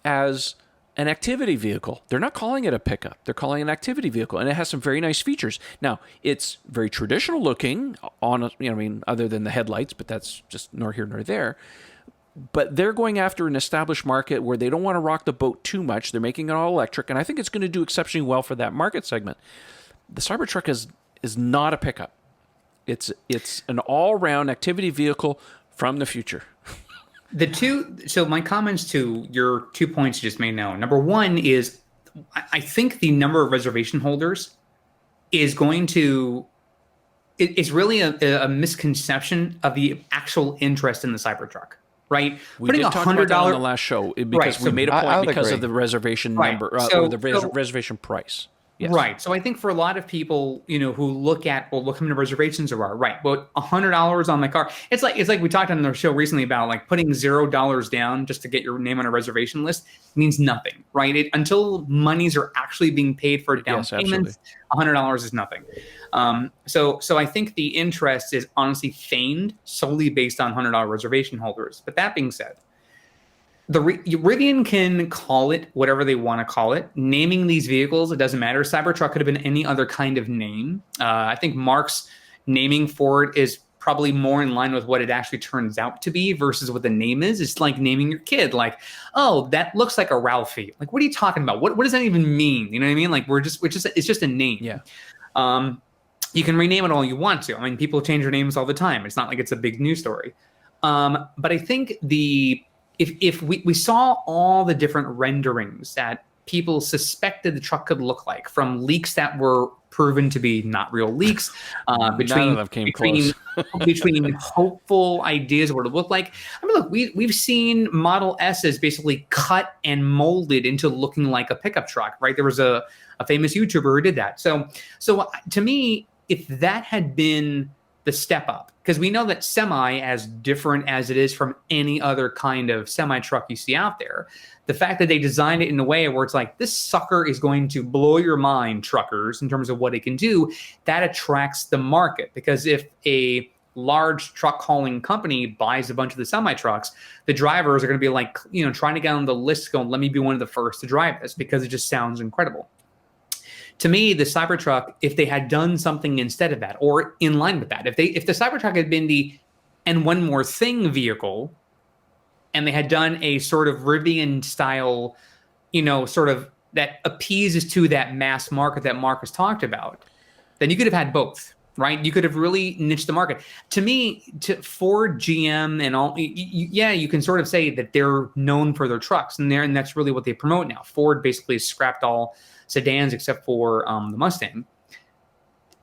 as an activity vehicle. They're not calling it a pickup. They're calling it an activity vehicle, and it has some very nice features. Now, it's very traditional looking other than the headlights, but that's just nor here nor there. But they're going after an established market where they don't want to rock the boat too much. They're making it all electric, and I think it's going to do exceptionally well for that market segment. The Cybertruck is not a pickup. It's an all-round activity vehicle from the future. So my comments to your 2 points you just made now. Number one is I think the number of reservation holders is going to, it's really a misconception of the actual interest in the Cybertruck, right? We did talk about that on the last show because we made a point because of the reservation number or the reservation price. Yes. Right. So I think for a lot of people, who look at, well, look how many reservations there are. Right. But $100 on my car. It's like we talked on the show recently about like putting $0 down just to get your name on a reservation list means nothing. Right. Until monies are actually being paid for down payments, $100 is nothing. So I think the interest is honestly feigned solely based on $100 reservation holders. But that being said, Rivian can call it whatever they want to call it. Naming these vehicles, it doesn't matter. Cybertruck could have been any other kind of name. I think Marc's naming for it is probably more in line with what it actually turns out to be versus what the name is. It's like naming your kid, like, oh, that looks like a Ralphie. Like, what are you talking about? What does that even mean? You know what I mean? Like, it's just a name. Yeah. You can rename it all you want to. I mean, people change their names all the time. It's not like it's a big news story. But I think if we saw all the different renderings that people suspected the truck could look like, from leaks that were proven to be not real leaks, between hopeful ideas of what it looked like. I mean, look, we've seen Model S's basically cut and molded into looking like a pickup truck, right? There was a famous YouTuber who did that. So to me, if that had been the step up, because we know that semi, as different as it is from any other kind of semi truck you see out there, the fact that they designed it in a way where it's like, this sucker is going to blow your mind, truckers, in terms of what it can do, that attracts the market. Because if a large truck hauling company buys a bunch of the semi trucks, the drivers are going to be like, trying to get on the list going, let me be one of the first to drive this, because it just sounds incredible. To me, the Cybertruck, if they had done something instead of that, or in line with that, if the Cybertruck had been the "and one more thing" vehicle, and they had done a sort of Rivian style, sort of that appeases to that mass market that Marc has talked about, then you could have had both, right? You could have really niched the market. To me, Ford, GM, and all, you can sort of say that they're known for their trucks, and that's really what they promote now. Ford basically scrapped all sedans except for the Mustang.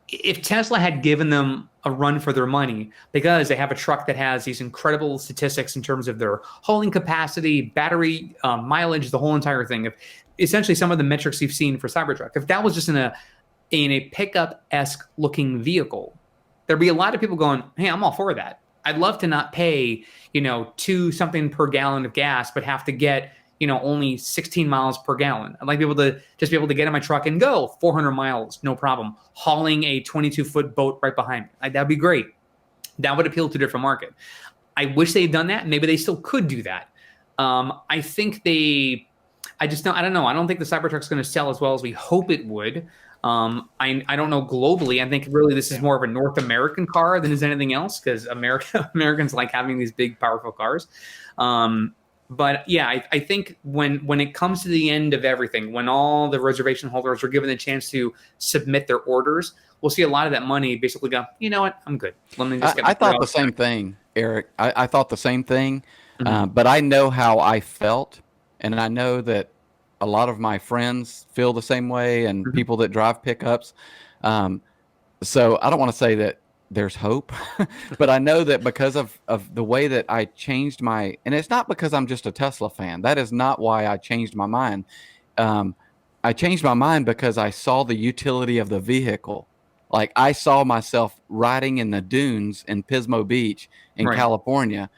If Tesla had given them a run for their money, because they have a truck that has these incredible statistics in terms of their hauling capacity, battery mileage, the whole entire thing, of essentially some of the metrics you've seen for Cybertruck, if that was just in a pickup-esque looking vehicle, there'd be a lot of people going, hey, I'm all for that. I'd love to not pay, $2 something per gallon of gas, but have to get only 16 miles per gallon. I'd like to be able to get in my truck and go 400 miles, no problem, hauling a 22-foot boat right behind me. That'd be great. That would appeal to a different market. I wish they'd done that. Maybe they still could do that. I think I don't know. I don't think the Cybertruck's going to sell as well as we hope it would. I don't know globally. I think really this is more of a North American car than is anything else, because Americans like having these big, powerful cars. But yeah, I think when it comes to the end of everything, when all the reservation holders are given the chance to submit their orders, we'll see a lot of that money basically go, you know what, I'm good. Let me just get I thought the same thing, Eric. I thought the same thing, but I know how I felt, and I know that a lot of my friends feel the same way, and people that drive pickups. So I don't want to say that there's hope, but I know that because of the way that I changed and it's not because I'm just a Tesla fan. That is not why I changed my mind. I changed my mind because I saw the utility of the vehicle. Like I saw myself riding in the dunes in Pismo Beach in California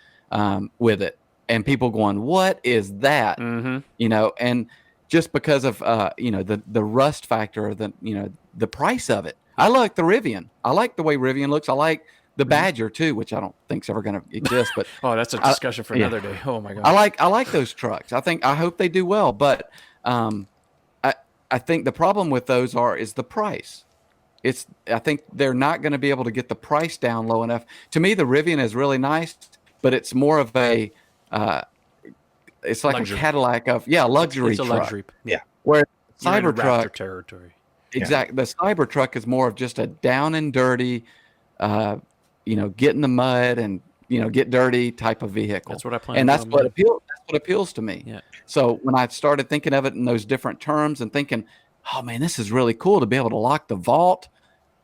with it, and people going, "What is that?" You know, and just because of the rust factor, the price of it. I like the Rivian. I like the way Rivian looks. I like the Badger too, which I don't think's ever going to exist. But oh, that's a discussion for another day. Oh my god. I like those trucks. I hope they do well, but I think the problem with those is the price. I think they're not going to be able to get the price down low enough. To me, the Rivian is really nice, but it's more of a it's like luxury. A Cadillac of luxury. It's a truck. luxury. Yeah. Where Cybertruck territory. Exactly. The Cybertruck is more of just a down and dirty, get in the mud and get dirty type of vehicle. That's what I plan. And that's what appeals to me. Yeah. So when I started thinking of it in those different terms and thinking, oh man, this is really cool to be able to lock the vault,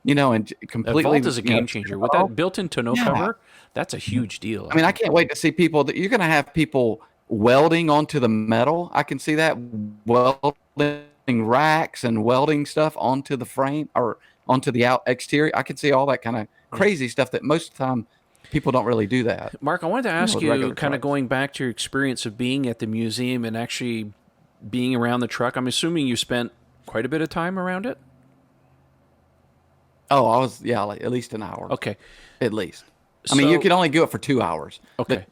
and completely. The vault is a game changer with that built-in tonneau cover. That's a huge deal. I mean, I can't wait to see people that you're going to have people welding onto the metal. I can see that welding racks and welding stuff onto the frame or onto the exterior. I can see all that kind of crazy stuff that most of the time people don't really do that. Mark, I wanted to ask you, kind of going back to your experience of being at the museum and actually being around the truck. I'm assuming you spent quite a bit of time around it? Oh, I was, like at least an hour. Okay. At least. I mean, you could only do it for 2 hours. Okay.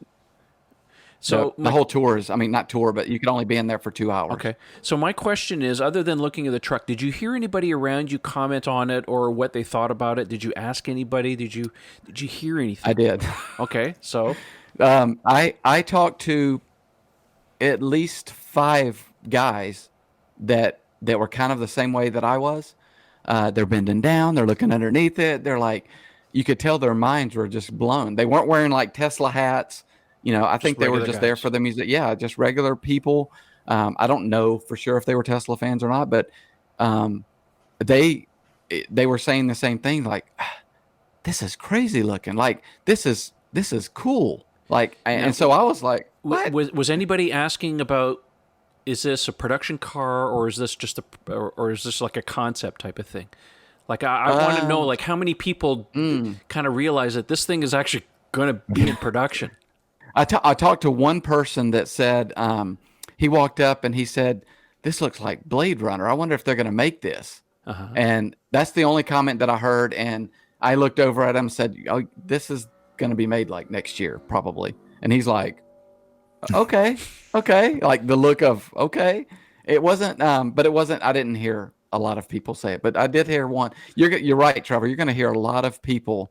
So the whole tour is, not tour, but you could only be in there for 2 hours. Okay. So my question is, other than looking at the truck, did you hear anybody around you comment on it or what they thought about it? Did you ask anybody? Did you hear anything? I did. Okay. So I talked to at least 5 guys that were kind of the same way that I was. They're bending down. They're looking underneath it. They're like, you could tell their minds were just blown. They weren't wearing like Tesla hats. I think they were just there for the music. Yeah, just regular people. I don't know for sure if they were Tesla fans or not, but they were saying the same thing. Like, this is crazy looking. Like, this is cool. Like, and so I was like, what? Was anybody asking about? Is this a production car, or is this just or is this like a concept type of thing? Like, I want to know, like, how many people kind of realize that this thing is actually going to be in production. I talked to one person that said he walked up and he said, "This looks like Blade Runner. I wonder if they're going to make this." And that's the only comment that I heard. And I looked over at him and said, "Oh, this is going to be made like next year, probably." And he's like, okay. Like the look of, okay. It wasn't, but it wasn't, I didn't hear a lot of people say it, but I did hear one. You're right, Trevor. You're going to hear a lot of people,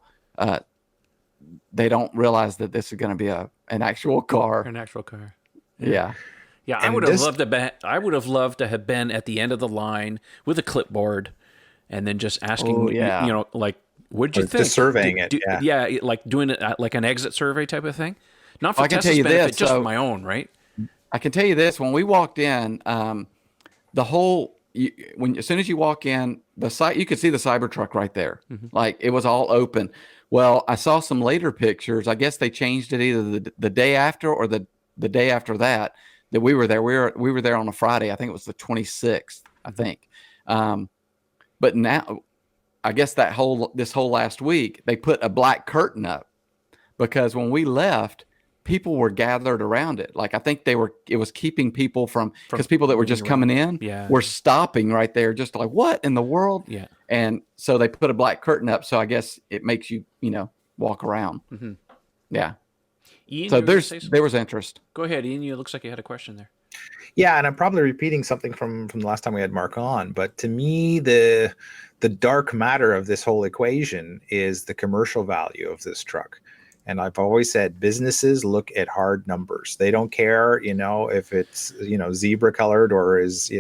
they don't realize that this is going to be an actual car. An actual car. Yeah. Yeah, I would have loved to have been at the end of the line with a clipboard and then just asking, like, what'd you think? Just surveying it. Yeah, like doing it like an exit survey type of thing. Not for I can Tesla's tell you benefit, this, just for my own, right? I can tell you this. When we walked in, the whole, as soon as you walk in, the site, you could see the Cybertruck right there. Like, it was all open. Well, I saw some later pictures. I guess they changed it either the day after or the day after that we were there. We were there on a Friday. I think it was the 26th, I think. But now, I guess this whole last week, they put a black curtain up because when we left, people were gathered around it. Like, I think it was keeping people because people that were just coming in were stopping right there, just like, what in the world? Yeah. And so they put a black curtain up. So I guess it makes you, walk around. Yeah. Ian, so there was interest. Go ahead, Ian. It looks like you had a question there. Yeah, and I'm probably repeating something from the last time we had Mark on, but to me, the dark matter of this whole equation is the commercial value of this truck. And I've always said businesses look at hard numbers. They don't care, if it's, zebra colored or is,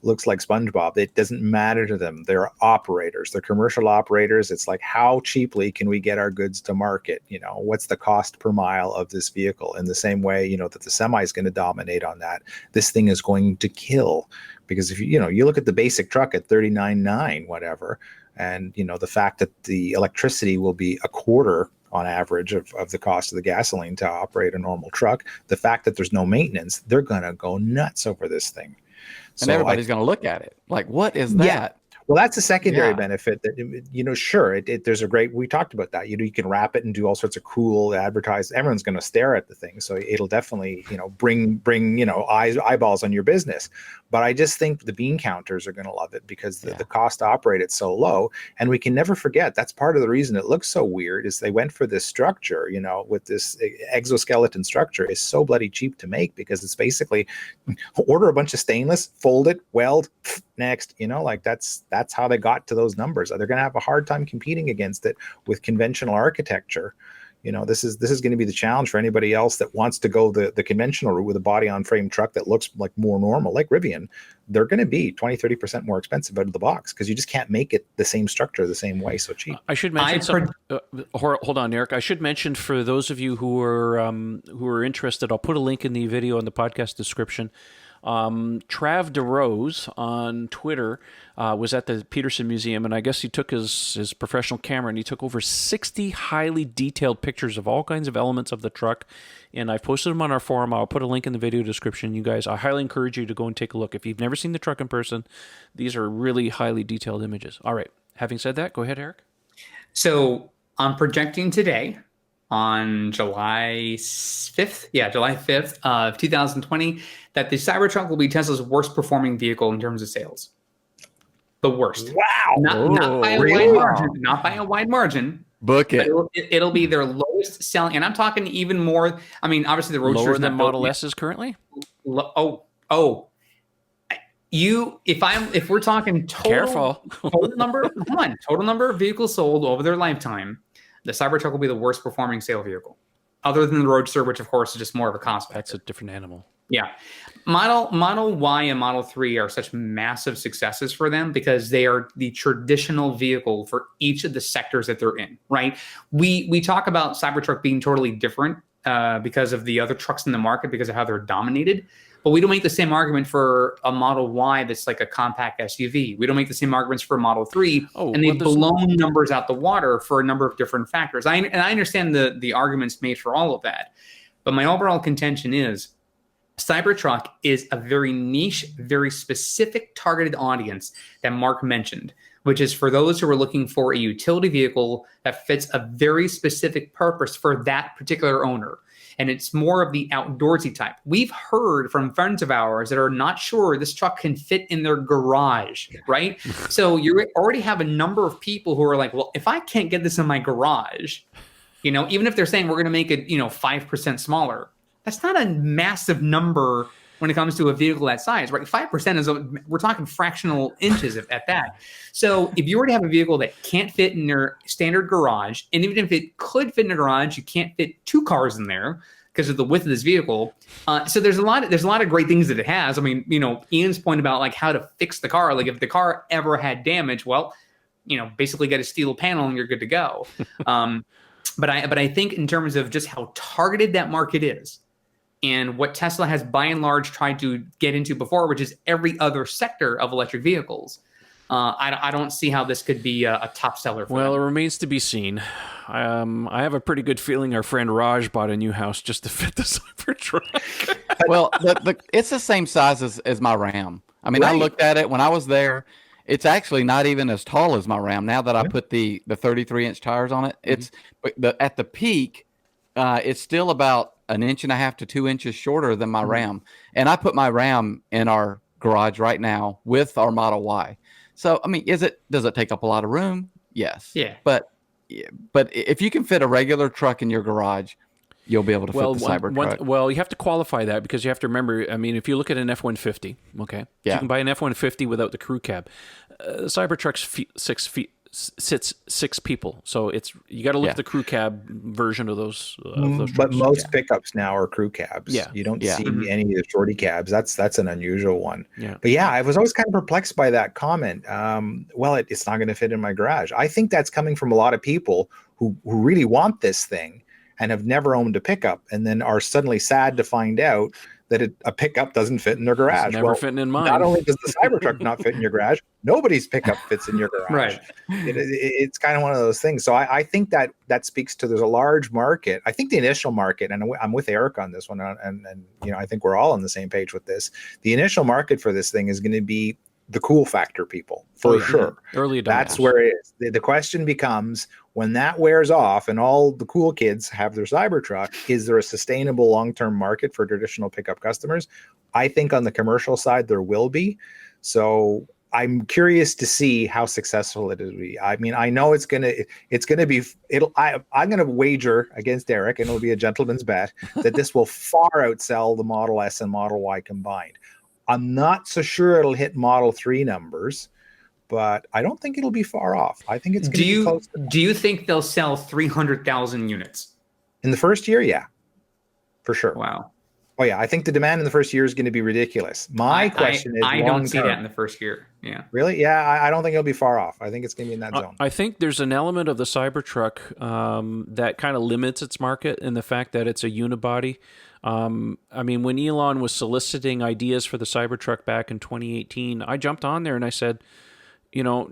looks like SpongeBob. It doesn't matter to them. They're operators. They're commercial operators. It's like, how cheaply can we get our goods to market? What's the cost per mile of this vehicle? In the same way, that the semi is going to dominate on that. This thing is going to kill, because if you look at the basic truck at $39,900, whatever, and the fact that the electricity will be a quarter on average of the cost of the gasoline to operate a normal truck, the fact that there's no maintenance, they're going to go nuts over this thing. And everybody's going to look at it like, what is that? Yeah. Well, that's a secondary benefit that, sure, there's a great, we talked about that, you can wrap it and do all sorts of cool advertise. Everyone's going to stare at the thing. So it'll definitely, bring, eyeballs on your business. But I just think the bean counters are going to love it, because the cost to operate it so low. And we can never forget, that's part of the reason it looks so weird, is they went for this structure, with this exoskeleton structure is so bloody cheap to make, because it's basically order a bunch of stainless, fold it, weld, next, that's how they got to those numbers. They're going to have a hard time competing against it with conventional architecture. This is going to be the challenge for anybody else that wants to go the conventional route with a body on frame truck that looks like more normal, like Rivian. They're going to be 20-30% more expensive out of the box, because you just can't make it the same structure the same way so cheap. I should mention hold on, Eric. I should mention, for those of you who are interested, I'll put a link in the video in the podcast description. Trav DeRose on Twitter was at the Peterson Museum, and I guess he took his professional camera and he took over 60 highly detailed pictures of all kinds of elements of the truck, and I've posted them on our forum. I'll put a link in the video description. You guys, I highly encourage you to go and take a look. If you've never seen the truck in person, these are really highly detailed images. All right, having said that, go ahead, Eric. So I'm projecting today, on July 5th of 2020, that the Cybertruck will be Tesla's worst performing vehicle in terms of sales. The worst. Wow. Not by a wide margin. Not by a wide margin. Book it. It'll be their lowest selling, and I'm talking even more. I mean, obviously the Roadster lower than Model S is currently. If we're talking total number of vehicles sold over their lifetime, the Cybertruck will be the worst performing sale vehicle, other than the Roadster, which of course is just more of a cost factor. That's a different animal. Yeah. Model Y and Model 3 are such massive successes for them, because they are the traditional vehicle for each of the sectors that they're in, right? We talk about Cybertruck being totally different because of the other trucks in the market, because of how they're dominated. But we don't make the same argument for a Model Y that's like a compact SUV. We don't make the same arguments for a Model 3, and they've blown numbers out the water for a number of different factors. I understand the arguments made for all of that. But my overall contention is Cybertruck is a very niche, very specific targeted audience that Marc mentioned, which is for those who are looking for a utility vehicle that fits a very specific purpose for that particular owner. And it's more of the outdoorsy type. We've heard from friends of ours that are not sure this truck can fit in their garage, right? So you already have a number of people who are like, well, if I can't get this in my garage, even if they're saying we're going to make it, 5% smaller, that's not a massive number when it comes to a vehicle that size, right? 5% is, we're talking fractional inches at that. So if you were to have a vehicle that can't fit in your standard garage, and even if it could fit in a garage, you can't fit two cars in there because of the width of this vehicle. So there's a lot of great things that it has. I mean, Ian's point about like how to fix the car, like if the car ever had damage, well, basically get a steel panel and you're good to go. But I think in terms of just how targeted that market is, and what Tesla has by and large tried to get into before, which is every other sector of electric vehicles, I don't see how this could be a top seller for them. It remains to be seen. I have a pretty good feeling our friend Raj bought a new house just to fit the Cybertruck. Well, it's the same size as my Ram. I mean, right. I looked at it when I was there. It's actually not even as tall as my Ram. Now that I put the 33-inch tires on it, at the peak, it's still about 1.5 to 2 inches shorter than my Ram. And I put my Ram in our garage right now with our Model Y. So, I mean, does it take up a lot of room? Yes. Yeah. But if you can fit a regular truck in your garage, you'll be able to fit the Cybertruck. Well, you have to qualify that, because you have to remember, I mean, if you look at an F-150, okay? Yeah. You can buy an F-150 without the crew cab. Cybertruck's sits 6 people. So you got to look at the crew cab version of those. Those but trucks. most pickups now are crew cabs. Yeah. You don't Yeah. see any of the shorty cabs. That's an unusual one. Yeah. But yeah, I was always kind of perplexed by that comment. Well, it's not going to fit in my garage. I think that's coming from a lot of people who really want this thing and have never owned a pickup, and then are suddenly sad to find out that a pickup doesn't fit in their garage. It's never fitting in mine. Not only does the Cybertruck not fit in your garage, nobody's pickup fits in your garage. Right. It's kind of one of those things. So I think that speaks to, there's a large market. I think the initial market, and I'm with Eric on this one, and I think we're all on the same page with this. The initial market for this thing is going to be the cool factor people, for sure. Early adopters. That's where it is. The question becomes, when that wears off and all the cool kids have their Cybertruck, is there a sustainable long-term market for traditional pickup customers? I think on the commercial side there will be. So I'm curious to see how successful it will be. I mean, I know it's gonna be. I'm gonna wager against Eric, and it'll be a gentleman's bet, that this will far outsell the Model S and Model Y combined. I'm not so sure it'll hit Model 3 numbers, but I don't think it'll be far off. I think it's going to be close to that. Do you think they'll sell 300,000 units? In the first year? Yeah, for sure. Wow. Oh yeah, I think the demand in the first year is going to be ridiculous. My question is, I don't see that in the first year. Yeah. Really? Yeah, I don't think it'll be far off. I think it's going to be in that zone. I think there's an element of the Cybertruck that kind of limits its market in the fact that it's a unibody. I mean, when Elon was soliciting ideas for the Cybertruck back in 2018, I jumped on there and I said,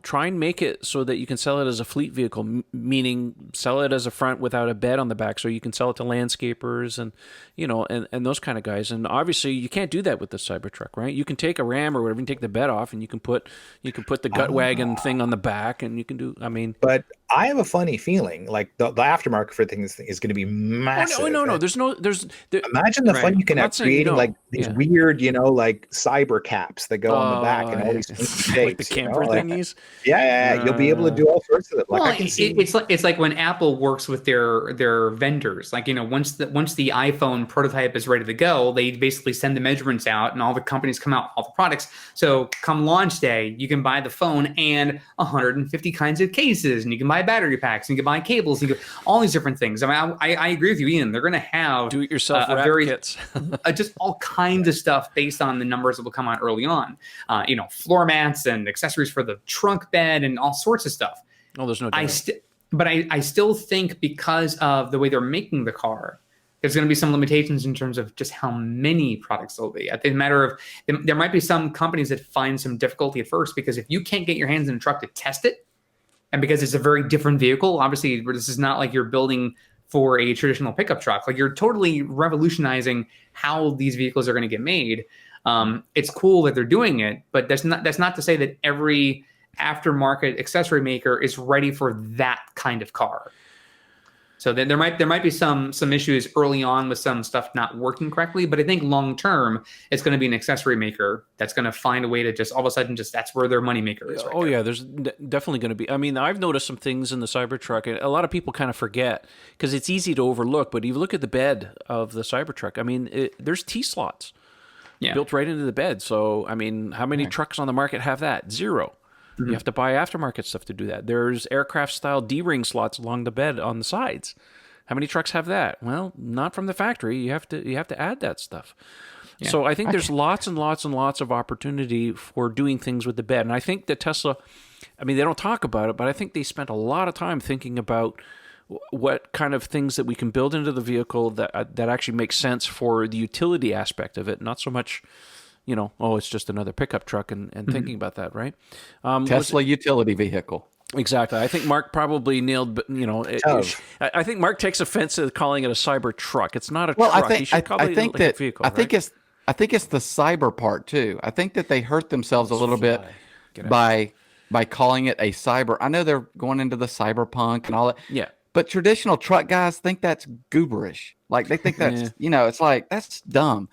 try and make it so that you can sell it as a fleet vehicle, meaning sell it as a front without a bed on the back, so you can sell it to landscapers and and those kind of guys. And obviously, you can't do that with the Cybertruck, right? You can take a Ram or whatever, and take the bed off, and you can put the gut wagon thing on the back, and you can do. I mean, but I have a funny feeling like the aftermarket for things is going to be massive. Oh, no. There's imagine the fun you can have creating like these weird, like cyber caps that go on the back and all these shapes, like the camper thingies. Yeah. You'll be able to do all sorts of it. Like, well, I can see it's like when Apple works with their vendors. Like, once the iPhone prototype is ready to go, they basically send the measurements out, and all the companies come out, all the products. So come launch day, you can buy the phone and 150 kinds of cases, and you can buy battery packs, and you can buy cables, and you can, all these different things. I mean, I agree with you, Ian. They're going to have do-it-yourself kits, just all kinds of stuff based on the numbers that will come out early on. Floor mats and accessories for the trunk bed and all sorts of stuff. Oh, there's no doubt. But I still think, because of the way they're making the car, there's going to be some limitations in terms of just how many products there'll be. I think matter of, there might be some companies that find some difficulty at first, because if you can't get your hands in a truck to test it, and because it's a very different vehicle, obviously this is not like you're building for a traditional pickup truck. Like, you're totally revolutionizing how these vehicles are going to get made. It's cool that they're doing it, but that's not to say that every aftermarket accessory maker is ready for that kind of car. So then there might be some issues early on with some stuff not working correctly, but I think long term it's going to be an accessory maker that's going to find a way to just all of a sudden that's where their money maker is. Right there. Yeah, there's definitely going to be. I mean, I've noticed some things in the Cybertruck, and a lot of people kind of forget because it's easy to overlook. But if you look at the bed of the Cybertruck, I mean, there's T-slots built right into the bed. So I mean, how many trucks on the market have that? Zero. You have to buy aftermarket stuff to do that. There's aircraft-style D-ring slots along the bed on the sides. How many trucks have that? Well, not from the factory. You have to add that stuff. Yeah. So I think there's lots and lots and lots of opportunity for doing things with the bed. And I think that Tesla, I mean, they don't talk about it, but I think they spent a lot of time thinking about what kind of things that we can build into the vehicle that actually makes sense for the utility aspect of it, not so much, it's just another pickup truck and thinking about that, right? Tesla utility vehicle. Exactly. I think Mark probably nailed, I think Mark takes offense to calling it a Cybertruck. It's not a truck. I think a vehicle, I think it's the cyber part too. I think that they hurt themselves a little bit by calling it a cyber. I know they're going into the cyberpunk and all that. Yeah. But traditional truck guys think that's gooberish. Like, they think that's, it's like, that's dumb.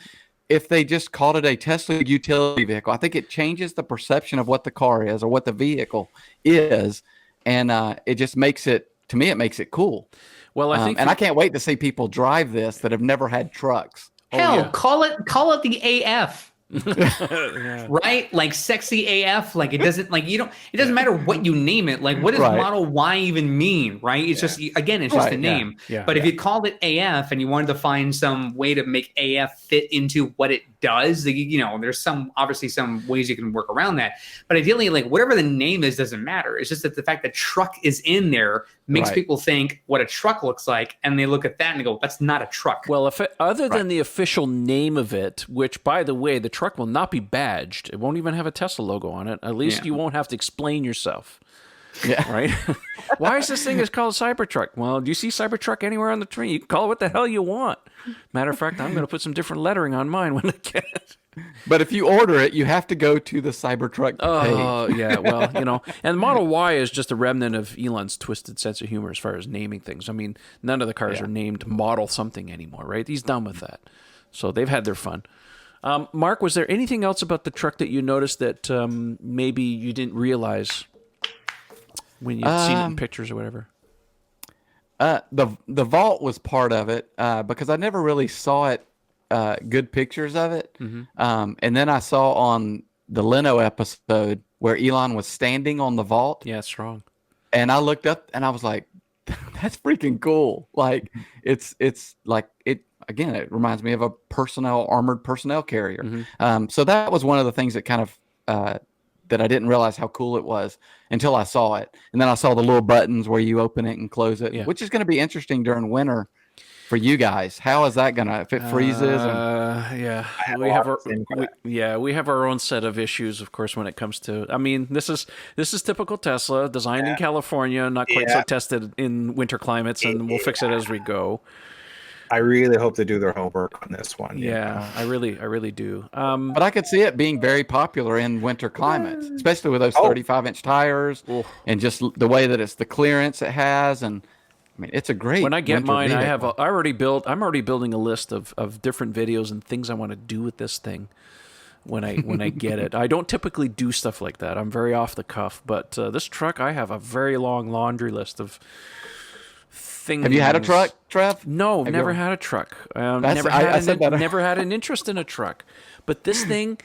If they just called it a Tesla utility vehicle, I think it changes the perception of what the car is or what the vehicle is. And it just makes it, to me, it makes it cool. Well, I think, and I can't wait to see people drive this that have never had trucks. Hell, call it the AF. Right? Like sexy AF. Like it doesn't it doesn't matter what you name it. Like what does Model Y even mean? Right? It's just, again, it's just a name. But if you called it AF and you wanted to find some way to make AF fit into what it does, there's obviously some ways you can work around that. But ideally, like whatever the name is doesn't matter. It's just that the fact that truck is in there makes people think what a truck looks like, and they look at that and they go, that's not a truck. Well, other than the official name of it, which, by the way, the truck will not be badged. It won't even have a Tesla logo on it. At least you won't have to explain yourself. Yeah. Right? Why is this thing called Cybertruck? Well, do you see Cybertruck anywhere on the train? You can call it what the hell you want. Matter of fact, I'm going to put some different lettering on mine when I get it. But if you order it, you have to go to the Cybertruck page. Oh, yeah. Well, and Model Y is just a remnant of Elon's twisted sense of humor as far as naming things. I mean, none of the cars are named Model something anymore, right? He's done with that. So they've had their fun. Mark, was there anything else about the truck that you noticed that maybe you didn't realize when you'd seen it in pictures or whatever? The vault was part of it because I never really saw it. Good pictures of it. And then I saw on the Leno episode where Elon was standing on the vault. Yeah, it's strong. And I looked up and I was like, that's freaking cool. Like it's like again, it reminds me of a armored personnel carrier. So that was one of the things that kind of that I didn't realize how cool it was until I saw it. And then I saw the little buttons where you open it and close it, which is going to be interesting during winter for you guys. How is that gonna, if it freezes? We have our own set of issues, of course, when it comes to. I mean, this is typical Tesla, designed in California, not quite so tested in winter climates, and we'll fix it as we go. I really hope they do their homework on this one. Yeah, I really do. But I could see it being very popular in winter climates, especially with those 35-inch tires and just the way that it's the clearance it has. And I mean, it's a great. When I get mine, vehicle. I'm already building a list of different videos and things I want to do with this thing when I get it. I don't typically do stuff like that. I'm very off the cuff. But this truck, I have a very long laundry list of things. Have you had a truck, Trev? No, never had a truck. Never had an interest in a truck. But this thing,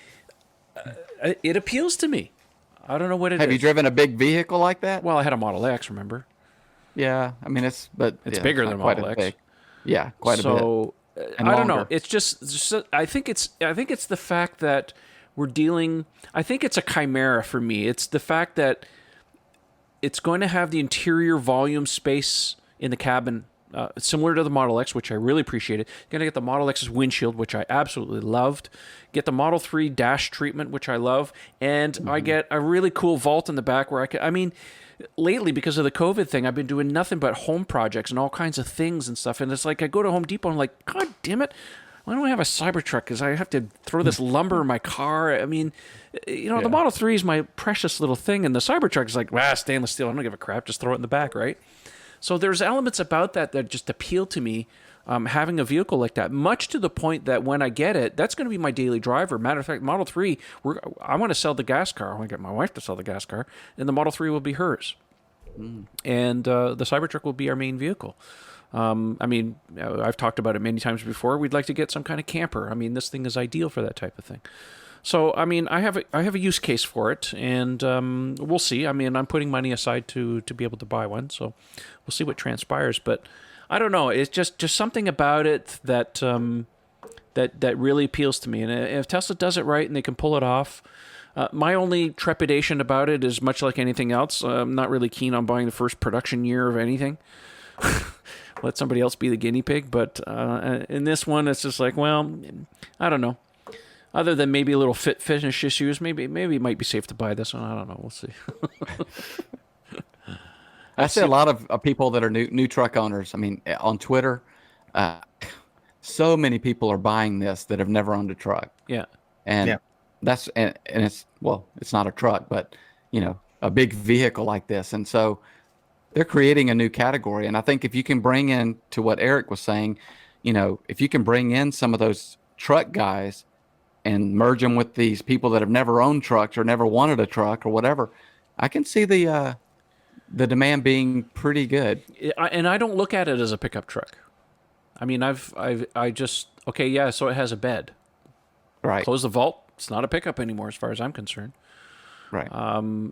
it appeals to me. I don't know what it is. Have you driven a big vehicle like that? Well, I had a Model X, remember? Yeah, I mean it's bigger than Model X. Big. Yeah, quite a bit. So I don't know. It's just I think it's the fact that we're dealing. I think it's a chimera for me. It's the fact that it's going to have the interior volume space in the cabin similar to the Model X, which I really appreciated. You're going to get the Model X's windshield, which I absolutely loved. Get the Model 3 dash treatment, which I love, and I get a really cool vault in the back where I mean. Lately, because of the COVID thing, I've been doing nothing but home projects and all kinds of things and stuff. And it's like I go to Home Depot and I'm like, God damn it, why don't I have a Cybertruck? Because I have to throw this lumber in my car. I mean, the Model 3 is my precious little thing, and the Cybertruck is like, stainless steel. I don't give a crap. Just throw it in the back, right? So there's elements about that just appeal to me. Having a vehicle like that, much to the point that when I get it, that's going to be my daily driver. Matter of fact, Model 3, I want to sell the gas car. I want to get my wife to sell the gas car, and the Model 3 will be hers. And the Cybertruck will be our main vehicle. I mean, I've talked about it many times before. We'd like to get some kind of camper. I mean, this thing is ideal for that type of thing. So, I mean, I have a use case for it, and we'll see. I mean, I'm putting money aside to be able to buy one, so we'll see what transpires. But I don't know. It's just something about it that that really appeals to me. And if Tesla does it right and they can pull it off, my only trepidation about it is much like anything else. I'm not really keen on buying the first production year of anything. Let somebody else be the guinea pig. But in this one, it's just like, well, I don't know. Other than maybe a little fit finish issues, maybe it might be safe to buy this one. I don't know. We'll see. I see a lot of people that are new truck owners. I mean, on Twitter, so many people are buying this that have never owned a truck. Yeah. And that's and it's not a truck, but a big vehicle like this. And so they're creating a new category. And I think if you can bring in, to what Eric was saying, if you can bring in some of those truck guys and merge them with these people that have never owned trucks or never wanted a truck or whatever, I can see the demand being pretty good. And I don't look at it as a pickup truck. I mean, so it has a bed. Right. Close the vault, it's not a pickup anymore as far as I'm concerned. Right.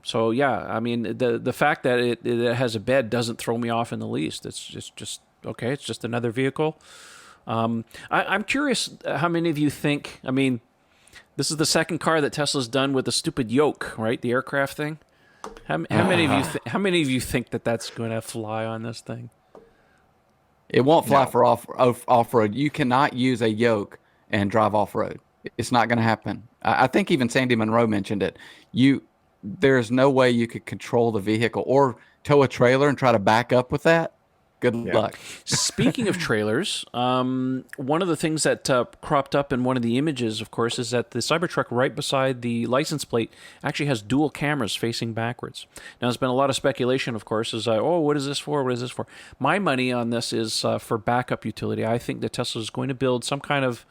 So yeah, I mean, the fact that it has a bed doesn't throw me off in the least. It's just okay. It's just another vehicle. I'm curious how many of you think. I mean, this is the second car that Tesla's done with the stupid yoke, right? The aircraft thing. How many of you? How many of you think that that's going to fly on this thing? It won't fly for off road. You cannot use a yoke and drive off road. It's not going to happen. I think even Sandy Monroe mentioned it. There's no way you could control the vehicle or tow a trailer and try to back up with that. Good luck. Speaking of trailers, one of the things that cropped up in one of the images, of course, is that the Cybertruck right beside the license plate actually has dual cameras facing backwards. Now, there's been a lot of speculation, of course, is what is this for? What is this for? My money on this is for backup utility. I think that Tesla is going to build some kind of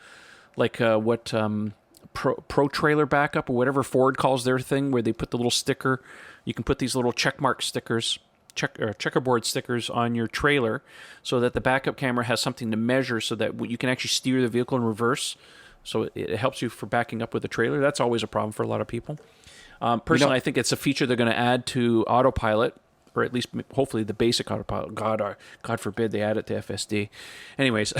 pro trailer backup or whatever Ford calls their thing, where they put the little sticker. You can put these little checkmark stickers, checkerboard stickers on your trailer, so that the backup camera has something to measure, so that you can actually steer the vehicle in reverse. So it helps you for backing up with the trailer. That's always a problem for a lot of people. Personally, I think it's a feature they're going to add to autopilot, or at least hopefully the basic autopilot. God forbid they add it to FSD. Anyways.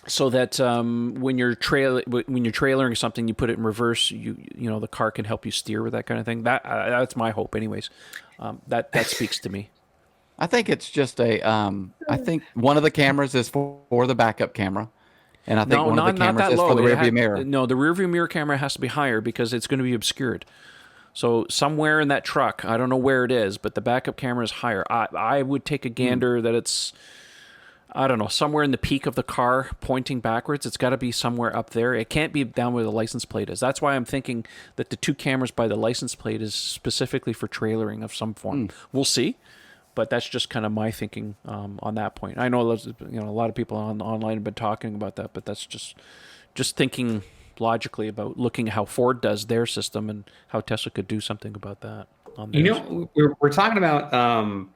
So that when you're trailering something, you put it in reverse. You know the car can help you steer with that kind of thing. That's my hope, anyways. That speaks to me. I think it's just I think one of the cameras is for the backup camera, and I think one of the cameras is for the rear view mirror. No, the rear view mirror camera has to be higher because it's going to be obscured. So somewhere in that truck, I don't know where it is, but the backup camera is higher. I would take a gander that it's, I don't know, somewhere in the peak of the car pointing backwards. It's got to be somewhere up there. It can't be down where the license plate is. That's why I'm thinking that the two cameras by the license plate is specifically for trailering of some form. We'll see, but that's just kind of my thinking on that point. I know a lot of people online have been talking about that, but that's just thinking logically about looking at how Ford does their system and how Tesla could do something about that. We're talking about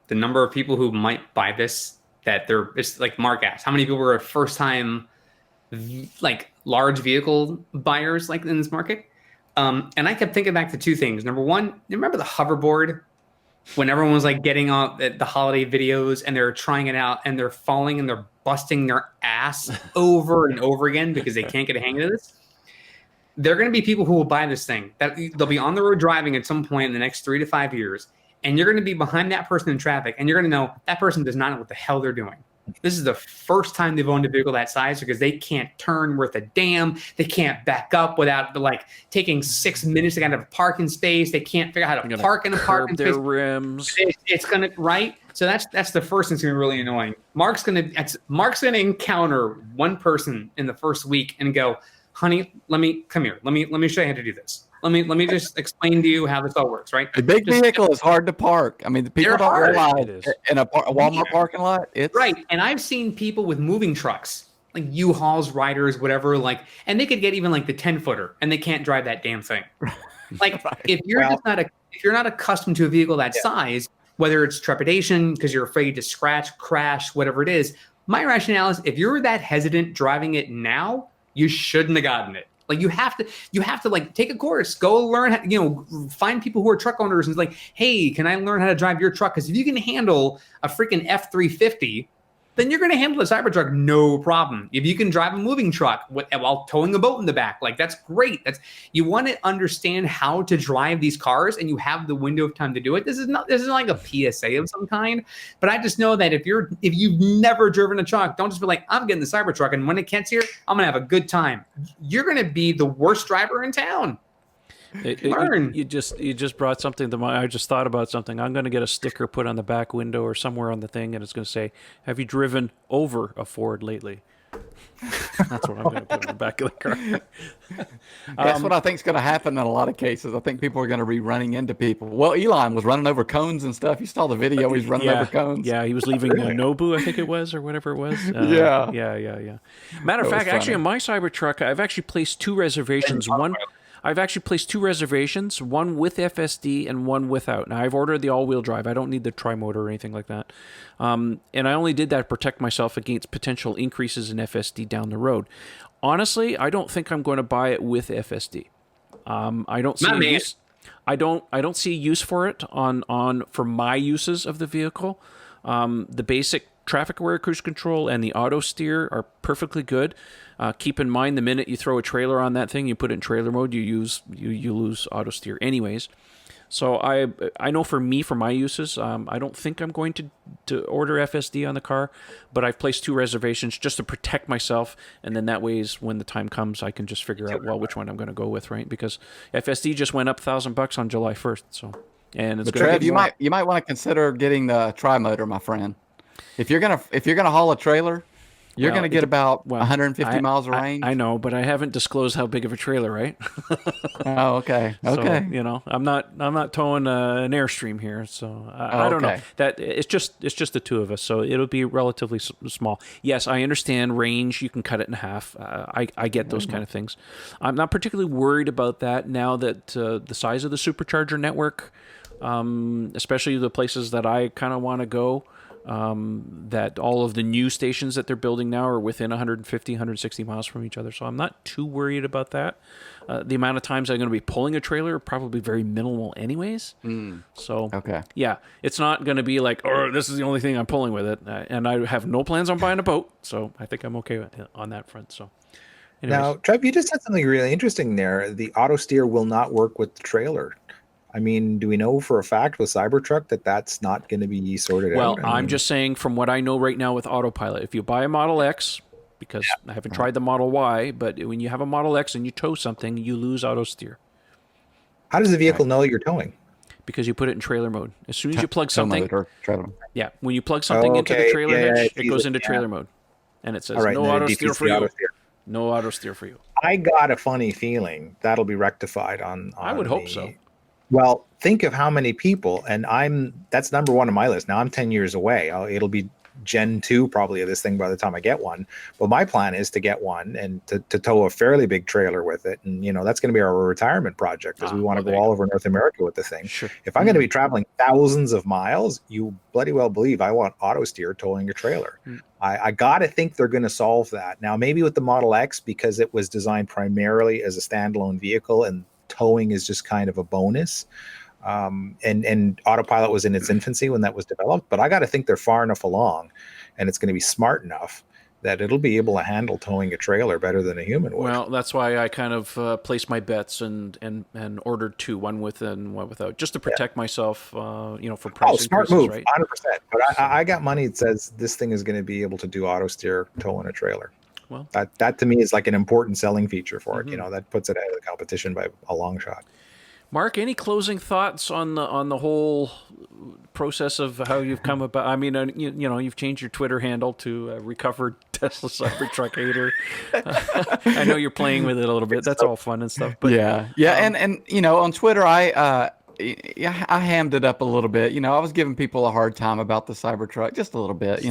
the number of people who might buy this. It's like Mark asked, how many people were first time like large vehicle buyers like in this market? And I kept thinking back to two things. Number one, you remember the hoverboard when everyone was like getting on the holiday videos and they're trying it out and they're falling and they're busting their ass over and over again because they can't get a hang of this? There are going to be people who will buy this thing. That they'll be on the road driving at some point in the next 3 to 5 years. And you're going to be behind that person in traffic, and you're going to know that person does not know what the hell they're doing. This is the first time they've owned a vehicle that size because they can't turn worth a damn. They can't back up without taking 6 minutes to get out of a parking space. They can't figure out how to park in a parking space. Their rims. It's going to, right? So that's the first thing that's going to be really annoying. Mark's going to encounter one person in the first week and go, honey, come here. Let me show you how to do this. Let me just explain to you how this all works, right? The big vehicle is hard to park. I mean, the people don't realize in a Walmart parking lot. It's right. And I've seen people with moving trucks, like U-Hauls, Riders, whatever, and they could get even like the 10-footer, and they can't drive that damn thing. Like if you're not accustomed to a vehicle that size, whether it's trepidation because you're afraid to scratch, crash, whatever it is, my rationale is if you're that hesitant driving it now, you shouldn't have gotten it. Like you have to like take a course, go learn how, find people who are truck owners and like, hey, can I learn how to drive your truck? Because if you can handle a freaking F-350, then you're going to handle the Cybertruck no problem. If you can drive a moving truck while towing a boat in the back, like that's great. You want to understand how to drive these cars, and you have the window of time to do it. This is not like a PSA of some kind, but I just know that if you've never driven a truck, don't just be like, I'm getting the Cybertruck, and when it gets here, I'm gonna have a good time. You're gonna be the worst driver in town. You just brought something to mind. I just thought about something. I'm going to get a sticker put on the back window or somewhere on the thing, and it's going to say, "Have you driven over a Ford lately?" That's what I'm going to put on the back of the car. That's what I think is going to happen in a lot of cases. I think people are going to be running into people. Well, Elon was running over cones and stuff. You saw the video. He's running over cones. Yeah, he was leaving Nobu, I think it was, or whatever it was. Yeah. Matter of fact, actually, on my Cybertruck, I've actually placed 2 reservations. One, I've actually placed 2 reservations, one with FSD and one without. Now, I've ordered the all-wheel drive. I don't need the tri-motor or anything like that. And I only did that to protect myself against potential increases in FSD down the road. Honestly, I don't think I'm going to buy it with FSD. I don't see use. I don't see use for it for my uses of the vehicle. The basic traffic aware cruise control and the auto steer are perfectly good. Keep in mind, the minute you throw a trailer on that thing, you put it in trailer mode, you lose auto steer anyways. So I know for my uses, I don't think I'm going to order FSD on the car, but I've placed 2 reservations just to protect myself, and then that way is when the time comes, I can just figure out which one I'm going to go with, right? Because FSD just went up $1,000 on July 1st, so and it's but Trev, you might want to consider getting the tri-motor, my friend. If you're gonna haul a trailer, you're gonna get about 150 miles of range. I know, but I haven't disclosed how big of a trailer, right? Oh, okay. Okay. So, I'm not towing an Airstream here, so I don't know. That it's just the 2 of us, so it'll be relatively small. Yes, I understand range. You can cut it in half. I get those kind of things. I'm not particularly worried about that now that the size of the supercharger network, especially the places that I kind of want to go. That all of the new stations that they're building now are within 150, 160 miles from each other. So I'm not too worried about that. The amount of times I'm going to be pulling a trailer are probably very minimal anyways. So, yeah, it's not going to be like, oh, this is the only thing I'm pulling with it. And I have no plans on buying a boat. So I think I'm okay on that front. So anyways. Now, Trev, you just said something really interesting there. The auto steer will not work with the trailer. I mean, do we know for a fact with Cybertruck that that's not going to be sorted out? Well, I'm just saying from what I know right now with autopilot, if you buy a Model X, because I haven't tried the Model Y, but when you have a Model X and you tow something, you lose auto steer. How does the vehicle know you're towing? Because you put it in trailer mode. As soon as you plug something, yeah, when you plug something into the trailer hitch, it goes into trailer mode, and it says no auto steer for you. No auto steer for you. I got a funny feeling that'll be rectified on I would hope so. Well, think of how many people, and that's number 1 on my list. Now I'm 10 years away. It'll be Gen 2 probably of this thing by the time I get one. But my plan is to get one and to tow a fairly big trailer with it. And, that's going to be our retirement project as we want to go all over North America with the thing. Sure. If I'm going to be traveling thousands of miles, you bloody well believe I want auto steer towing a trailer. I got to think they're going to solve that. Now, maybe with the Model X, because it was designed primarily as a standalone vehicle and towing is just kind of a bonus. And autopilot was in its infancy when that was developed, but I got to think they're far enough along and it's going to be smart enough that it'll be able to handle towing a trailer better than a human would. Well, that's why I kind of placed my bets and ordered 2, one with and one without, just to protect myself, for price smart increases, move, right? 100%. But I got money that says this thing is going to be able to do auto steer towing a trailer. Well, that to me is like an important selling feature for it. That puts it ahead of the competition by a long shot. Mark, any closing thoughts on the whole process of how you've come about? I mean, you've changed your Twitter handle to recovered Tesla Cybertruck hater. I know you're playing with it a little bit. That's all fun and stuff. But and on Twitter, I hammed it up a little bit. I was giving people a hard time about the Cybertruck, just a little bit.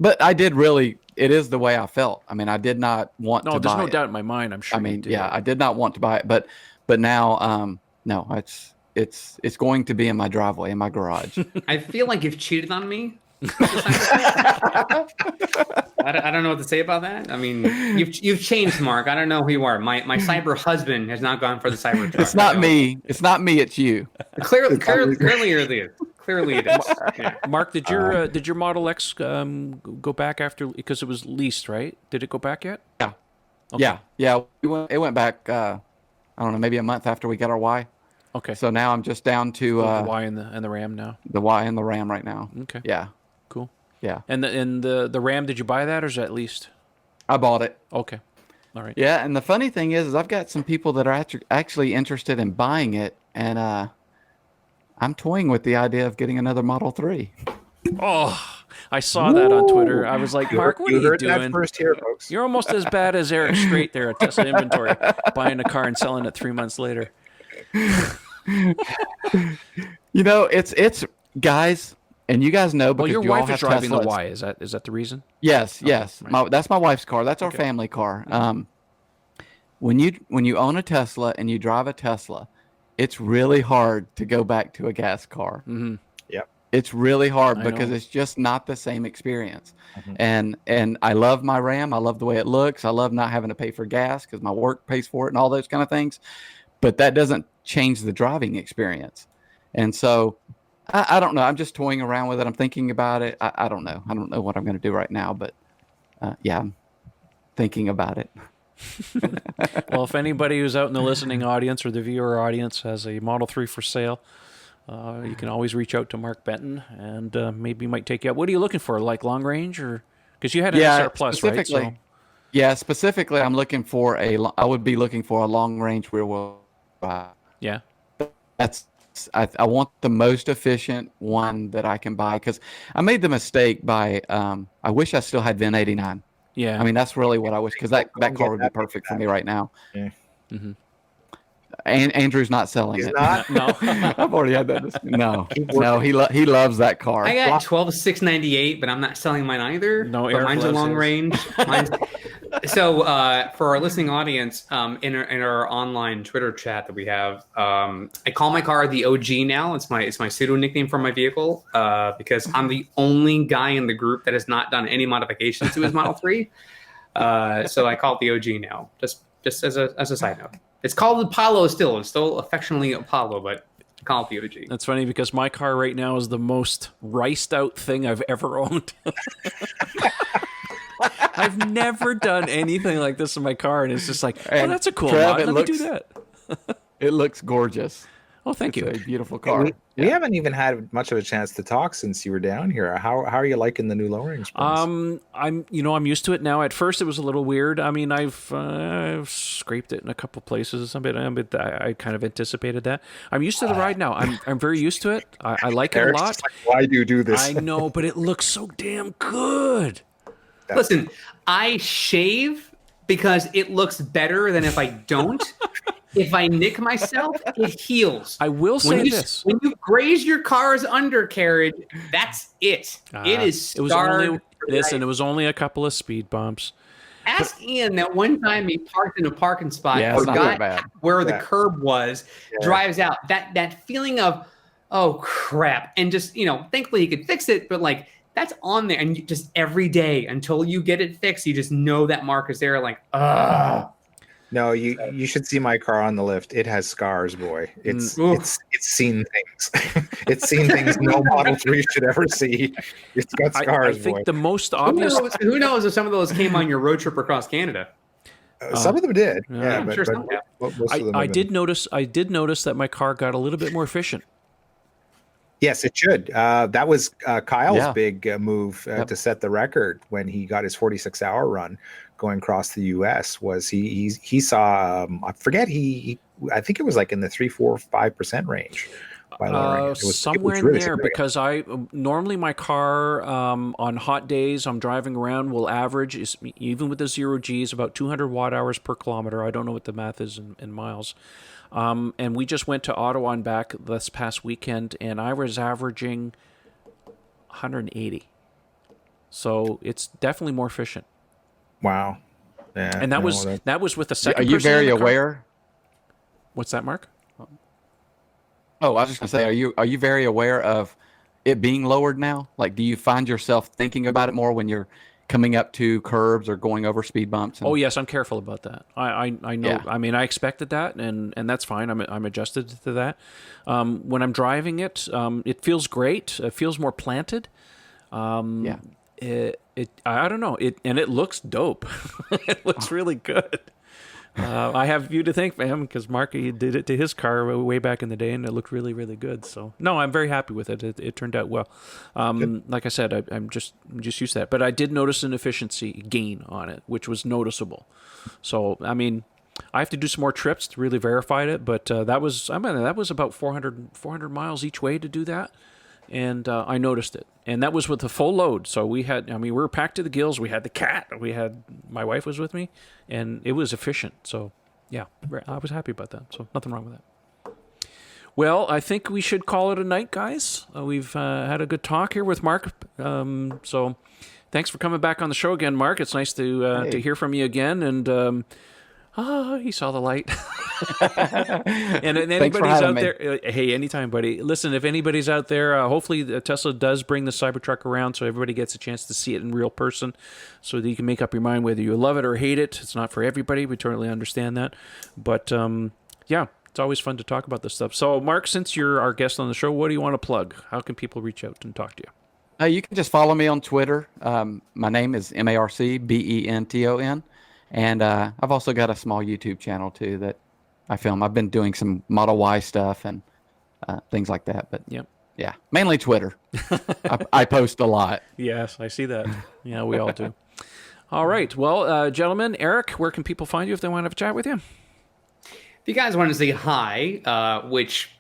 But I did really. It is the way I felt. I mean, I did not want to buy it. No, there's no doubt in my mind. I'm sure. I mean, I did not want to buy it, but now, no, it's going to be in my driveway, in my garage. I feel like you've cheated on me. I don't know what to say about that. I mean, you've changed, Mark. I don't know who you are. My cyber husband has not gone for the Cybertruck. It's not me. It's not me. It's you. Clearly it is. Clearly it is. Yeah. Mark, did your Model X go back after, because it was leased, right? Did it go back yet? Yeah. Okay. Yeah. It went back. I don't know, maybe a month after we got our Y. Okay. So now I'm just down to the Y and the Ram now. The Y and the Ram right now. Okay. Yeah. Cool. Yeah. And the Ram, did you buy that or is that leased? I bought it. Okay. All right. Yeah, and the funny thing is I've got some people that are actually interested in buying it, and I'm toying with the idea of getting another Model 3. Oh, I saw that on Twitter. I was like, Mark, what are you doing? That first here, folks. You're almost as bad as Eric Strait there at Tesla Inventory, buying a car and selling it 3 months later. It's guys, and you guys know because your you all wife have is driving Teslas. the Y. Is that the reason? Yes. Right. That's my wife's car. That's our family car. when you own a Tesla and you drive a Tesla, it's really hard to go back to a gas car. Mm-hmm. Yep. It's really hard because know. it's just not the same experience. And I love my Ram. I love the way it looks. I love not having to pay for gas because my work pays for it and all those kind of things. But that doesn't change the driving experience. And so I don't know. I'm just toying around with it. I'm thinking about it. I don't know. I don't know what I'm going to do right now, but yeah, I'm thinking about it. Well, if anybody who's out in the listening audience or the viewer audience has a Model 3 for sale, you can always reach out to Marc Benton, and maybe he might take you out. What are you looking for, like long range, or because you had an SR Plus, right? So, yeah, specifically, I would be looking for a long range rear wheel drive. Yeah, I want the most efficient one that I can buy, because I made the mistake by I wish I still had VIN 89. yeah. I mean, that's really what I wish, because that car would be perfect for me right now. Yeah. Mm-hmm. And Andrew's not selling He's it. not? No. I've already had that. No, he loves that car. I got 12,698, but I'm not selling mine either. No, but Eric mine's a loves long his. range. So for our listening audience, in our online Twitter chat that we have, I call my car the OG now. It's my pseudo nickname for my vehicle because I'm the only guy in the group that has not done any modifications to his Model 3. So I call it the OG now, just as a side note. It's called Apollo still. It's still affectionately Apollo, but I call it the OG. That's funny because my car right now is the most riced out thing I've ever owned. I've never done anything like this in my car, and it's just like, oh, that's a cool mod. Let me do that. It looks gorgeous. Oh, thank you. It's a beautiful car. We haven't even had much of a chance to talk since you were down here. How are you liking the new lowering springs? I'm used to it now. At first, it was a little weird. I mean, I've scraped it in a couple places. I kind of anticipated that. I'm used to the ride now. I'm very used to it. I like it a Eric's lot. just like, why do you do this? I know, but it looks so damn good. Listen, I shave because it looks better than if I don't. If I nick myself, it heals. I will say this. When you graze your car's undercarriage, that's it. It is scarred. It was only a couple of speed bumps. Ask Ian that one time he parked in a parking spot, Yeah, it's not that bad. where the curb was, drives out. That feeling of, oh, crap. And just, thankfully he could fix it, but like, that's on there. And just every day until you get it fixed, you just know that mark is there, like, ugh. No, you should see my car on the lift. It has scars, boy. It's seen things. It's seen things no Model 3 should ever see. It's got scars, I think boy. the most obvious. Who knows if some of those came on your road trip across Canada? Some of them did. I'm but, sure but some have. most of them I haven't. did notice that my car got a little bit more efficient. Yes, it should. That was Kyle's Yeah. big move to set the record when he got his 46-hour run going across the U.S. Was he saw I forget I think it was like in the 3, 4, 5% range. By lowering it. Somewhere it was really in there, significant. because I normally my car on hot days I'm driving around will average, even with the 0 Gs, about 200 watt hours per kilometer. I don't know what the math is in miles. And we just went to Ottawa and back this past weekend, and I was averaging 180. So it's definitely more efficient. Wow. Yeah, And that was with the second. Are you person in very the car. aware? What's that, Mark? Oh, I was just gonna say, are you very aware of it being lowered now? Like, do you find yourself thinking about it more when you're coming up to curbs or going over speed bumps? Oh yes, I'm careful about that. I know. Yeah. I mean, I expected that, and that's fine. I'm adjusted to that. When I'm driving it, it feels great. It feels more planted. Yeah. I don't know. It looks dope. It looks really good. I have you to thank for him because Mark, he did it to his car way back in the day, and it looked really, really good. So no, I'm very happy with it. It turned out well. Like I said, I'm just used to that. But I did notice an efficiency gain on it, which was noticeable. So I mean, I have to do some more trips to really verify it. But that was about 400 miles each way to do that. And I noticed it, and that was with a full load. So we were packed to the gills. We had the cat. My wife was with me, and it was efficient. So yeah, I was happy about that. So nothing wrong with that. Well, I think we should call it a night, guys. We've had a good talk here with Mark. So thanks for coming back on the show again, Mark. It's nice to hear from you again. And Oh, he saw the light. And Thanks for anybody's having out me. there, hey, anytime, buddy. Listen, if anybody's out there, hopefully Tesla does bring the Cybertruck around so everybody gets a chance to see it in real person so that you can make up your mind whether you love it or hate it. It's not for everybody. We totally understand that. But, yeah, it's always fun to talk about this stuff. So, Mark, since you're our guest on the show, what do you want to plug? How can people reach out and talk to you? You can just follow me on Twitter. My name is MarcBenton. And I've also got a small YouTube channel, too, that I film. I've been doing some Model Y stuff and things like that. But yeah, mainly Twitter. I post a lot. Yes, I see that. Yeah, we all do. All right. Well, gentlemen, Eric, where can people find you if they want to have a chat with you? If you guys want to say hi, which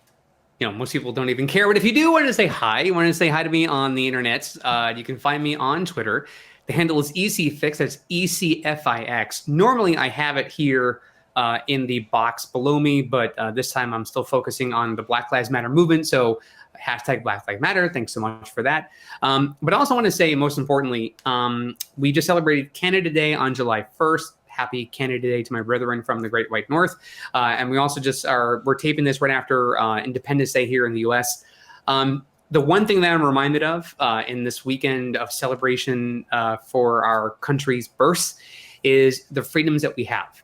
most people don't even care, but if you do want to say hi, you want to say hi to me on the internet, you can find me on Twitter. The handle is ECFix. That's ECFIX. Normally, I have it here in the box below me, but this time I'm still focusing on the Black Lives Matter movement. So hashtag Black Lives Matter. Thanks so much for that. But I also want to say, most importantly, we just celebrated Canada Day on July 1st. Happy Canada Day to my brethren from the Great White North. And we also we're taping this right after Independence Day here in the U.S. The one thing that I'm reminded of in this weekend of celebration for our country's birth is the freedoms that we have.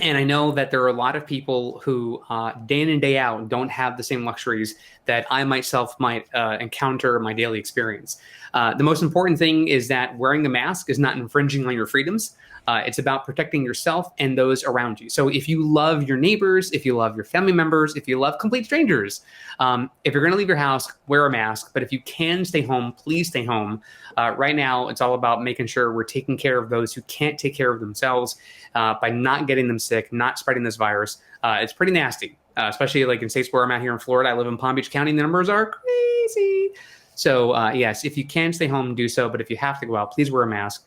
And I know that there are a lot of people who day in and day out don't have the same luxuries that I myself might encounter in my daily experience. The most important thing is that wearing a mask is not infringing on your freedoms. It's about protecting yourself and those around you. So if you love your neighbors, if you love your family members, if you love complete strangers, if you're going to leave your house, wear a mask. But if you can stay home, please stay home. Right now, it's all about making sure we're taking care of those who can't take care of themselves by not getting them sick, not spreading this virus. It's pretty nasty, especially like in states where I'm at here in Florida. I live in Palm Beach County, and the numbers are crazy. So yes, if you can stay home, do so. But if you have to go out, please wear a mask.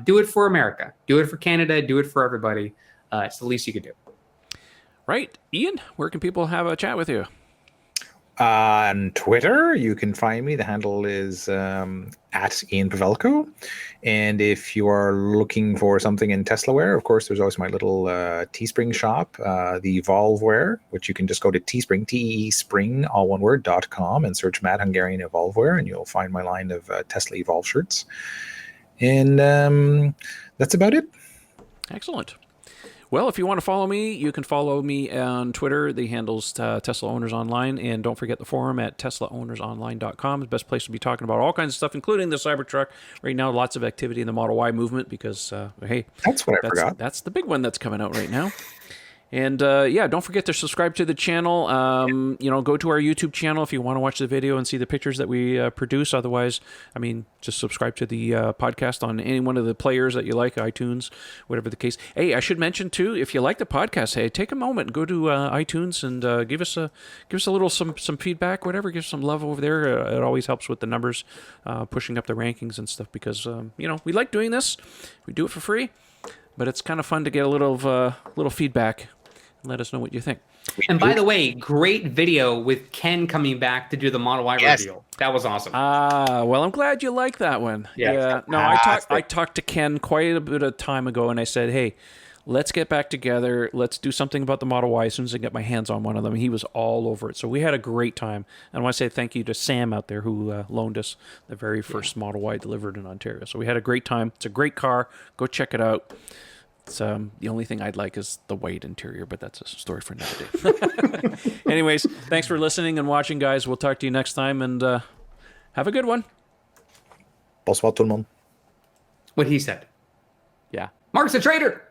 Do it for America. Do it for Canada. Do it for everybody. It's the least you could do. Right. Ian, where can people have a chat with you? On Twitter, you can find me. The handle is at Ian Pavelko. And if you are looking for something in Teslaware, of course, there's always my little Teespring shop, the Evolveware, which you can just go to Teespring, T-E-Spring, all one word, .com, and search Mad Hungarian Evolveware, and you'll find my line of Tesla Evolve shirts. And that's about it. Excellent. Well, if you want to follow me, you can follow me on Twitter. The handle's Tesla Owners Online. And don't forget the forum at teslaownersonline.com. The best place to be talking about all kinds of stuff, including the Cybertruck. Right now, lots of activity in the Model Y movement because, hey, that's what I forgot. That's the big one that's coming out right now. And yeah, don't forget to subscribe to the channel. Go to our YouTube channel if you want to watch the video and see the pictures that we produce. Otherwise, just subscribe to the podcast on any one of the players that you like, iTunes, whatever the case. Hey, I should mention too, if you like the podcast, hey, take a moment, go to iTunes and give us a little some feedback, whatever. Give some love over there. It always helps with the numbers, pushing up the rankings and stuff because we like doing this. We do it for free, but it's kind of fun to get a little feedback. Let us know what you think. And by the way, great video with Ken coming back to do the Model Y reveal. That was awesome. Well, I'm glad you like that one. Yeah. No, I talked to Ken quite a bit of time ago, and I said, hey, let's get back together. Let's do something about the Model Y as soon as I get my hands on one of them. He was all over it. So we had a great time. And I want to say thank you to Sam out there who loaned us the very first Model Y delivered in Ontario. So we had a great time. It's a great car. Go check it out. It's, the only thing I'd like is the white interior, but that's a story for another day. Anyways, thanks for listening and watching, guys. We'll talk to you next time, and have a good one. Bonsoir tout le monde. What he said. Yeah. Mark's a traitor.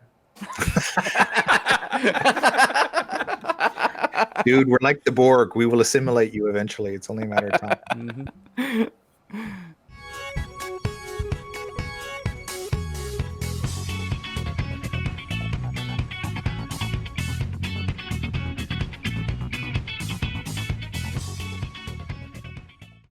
Dude, we're like the Borg. We will assimilate you eventually. It's only a matter of time. Mm-hmm.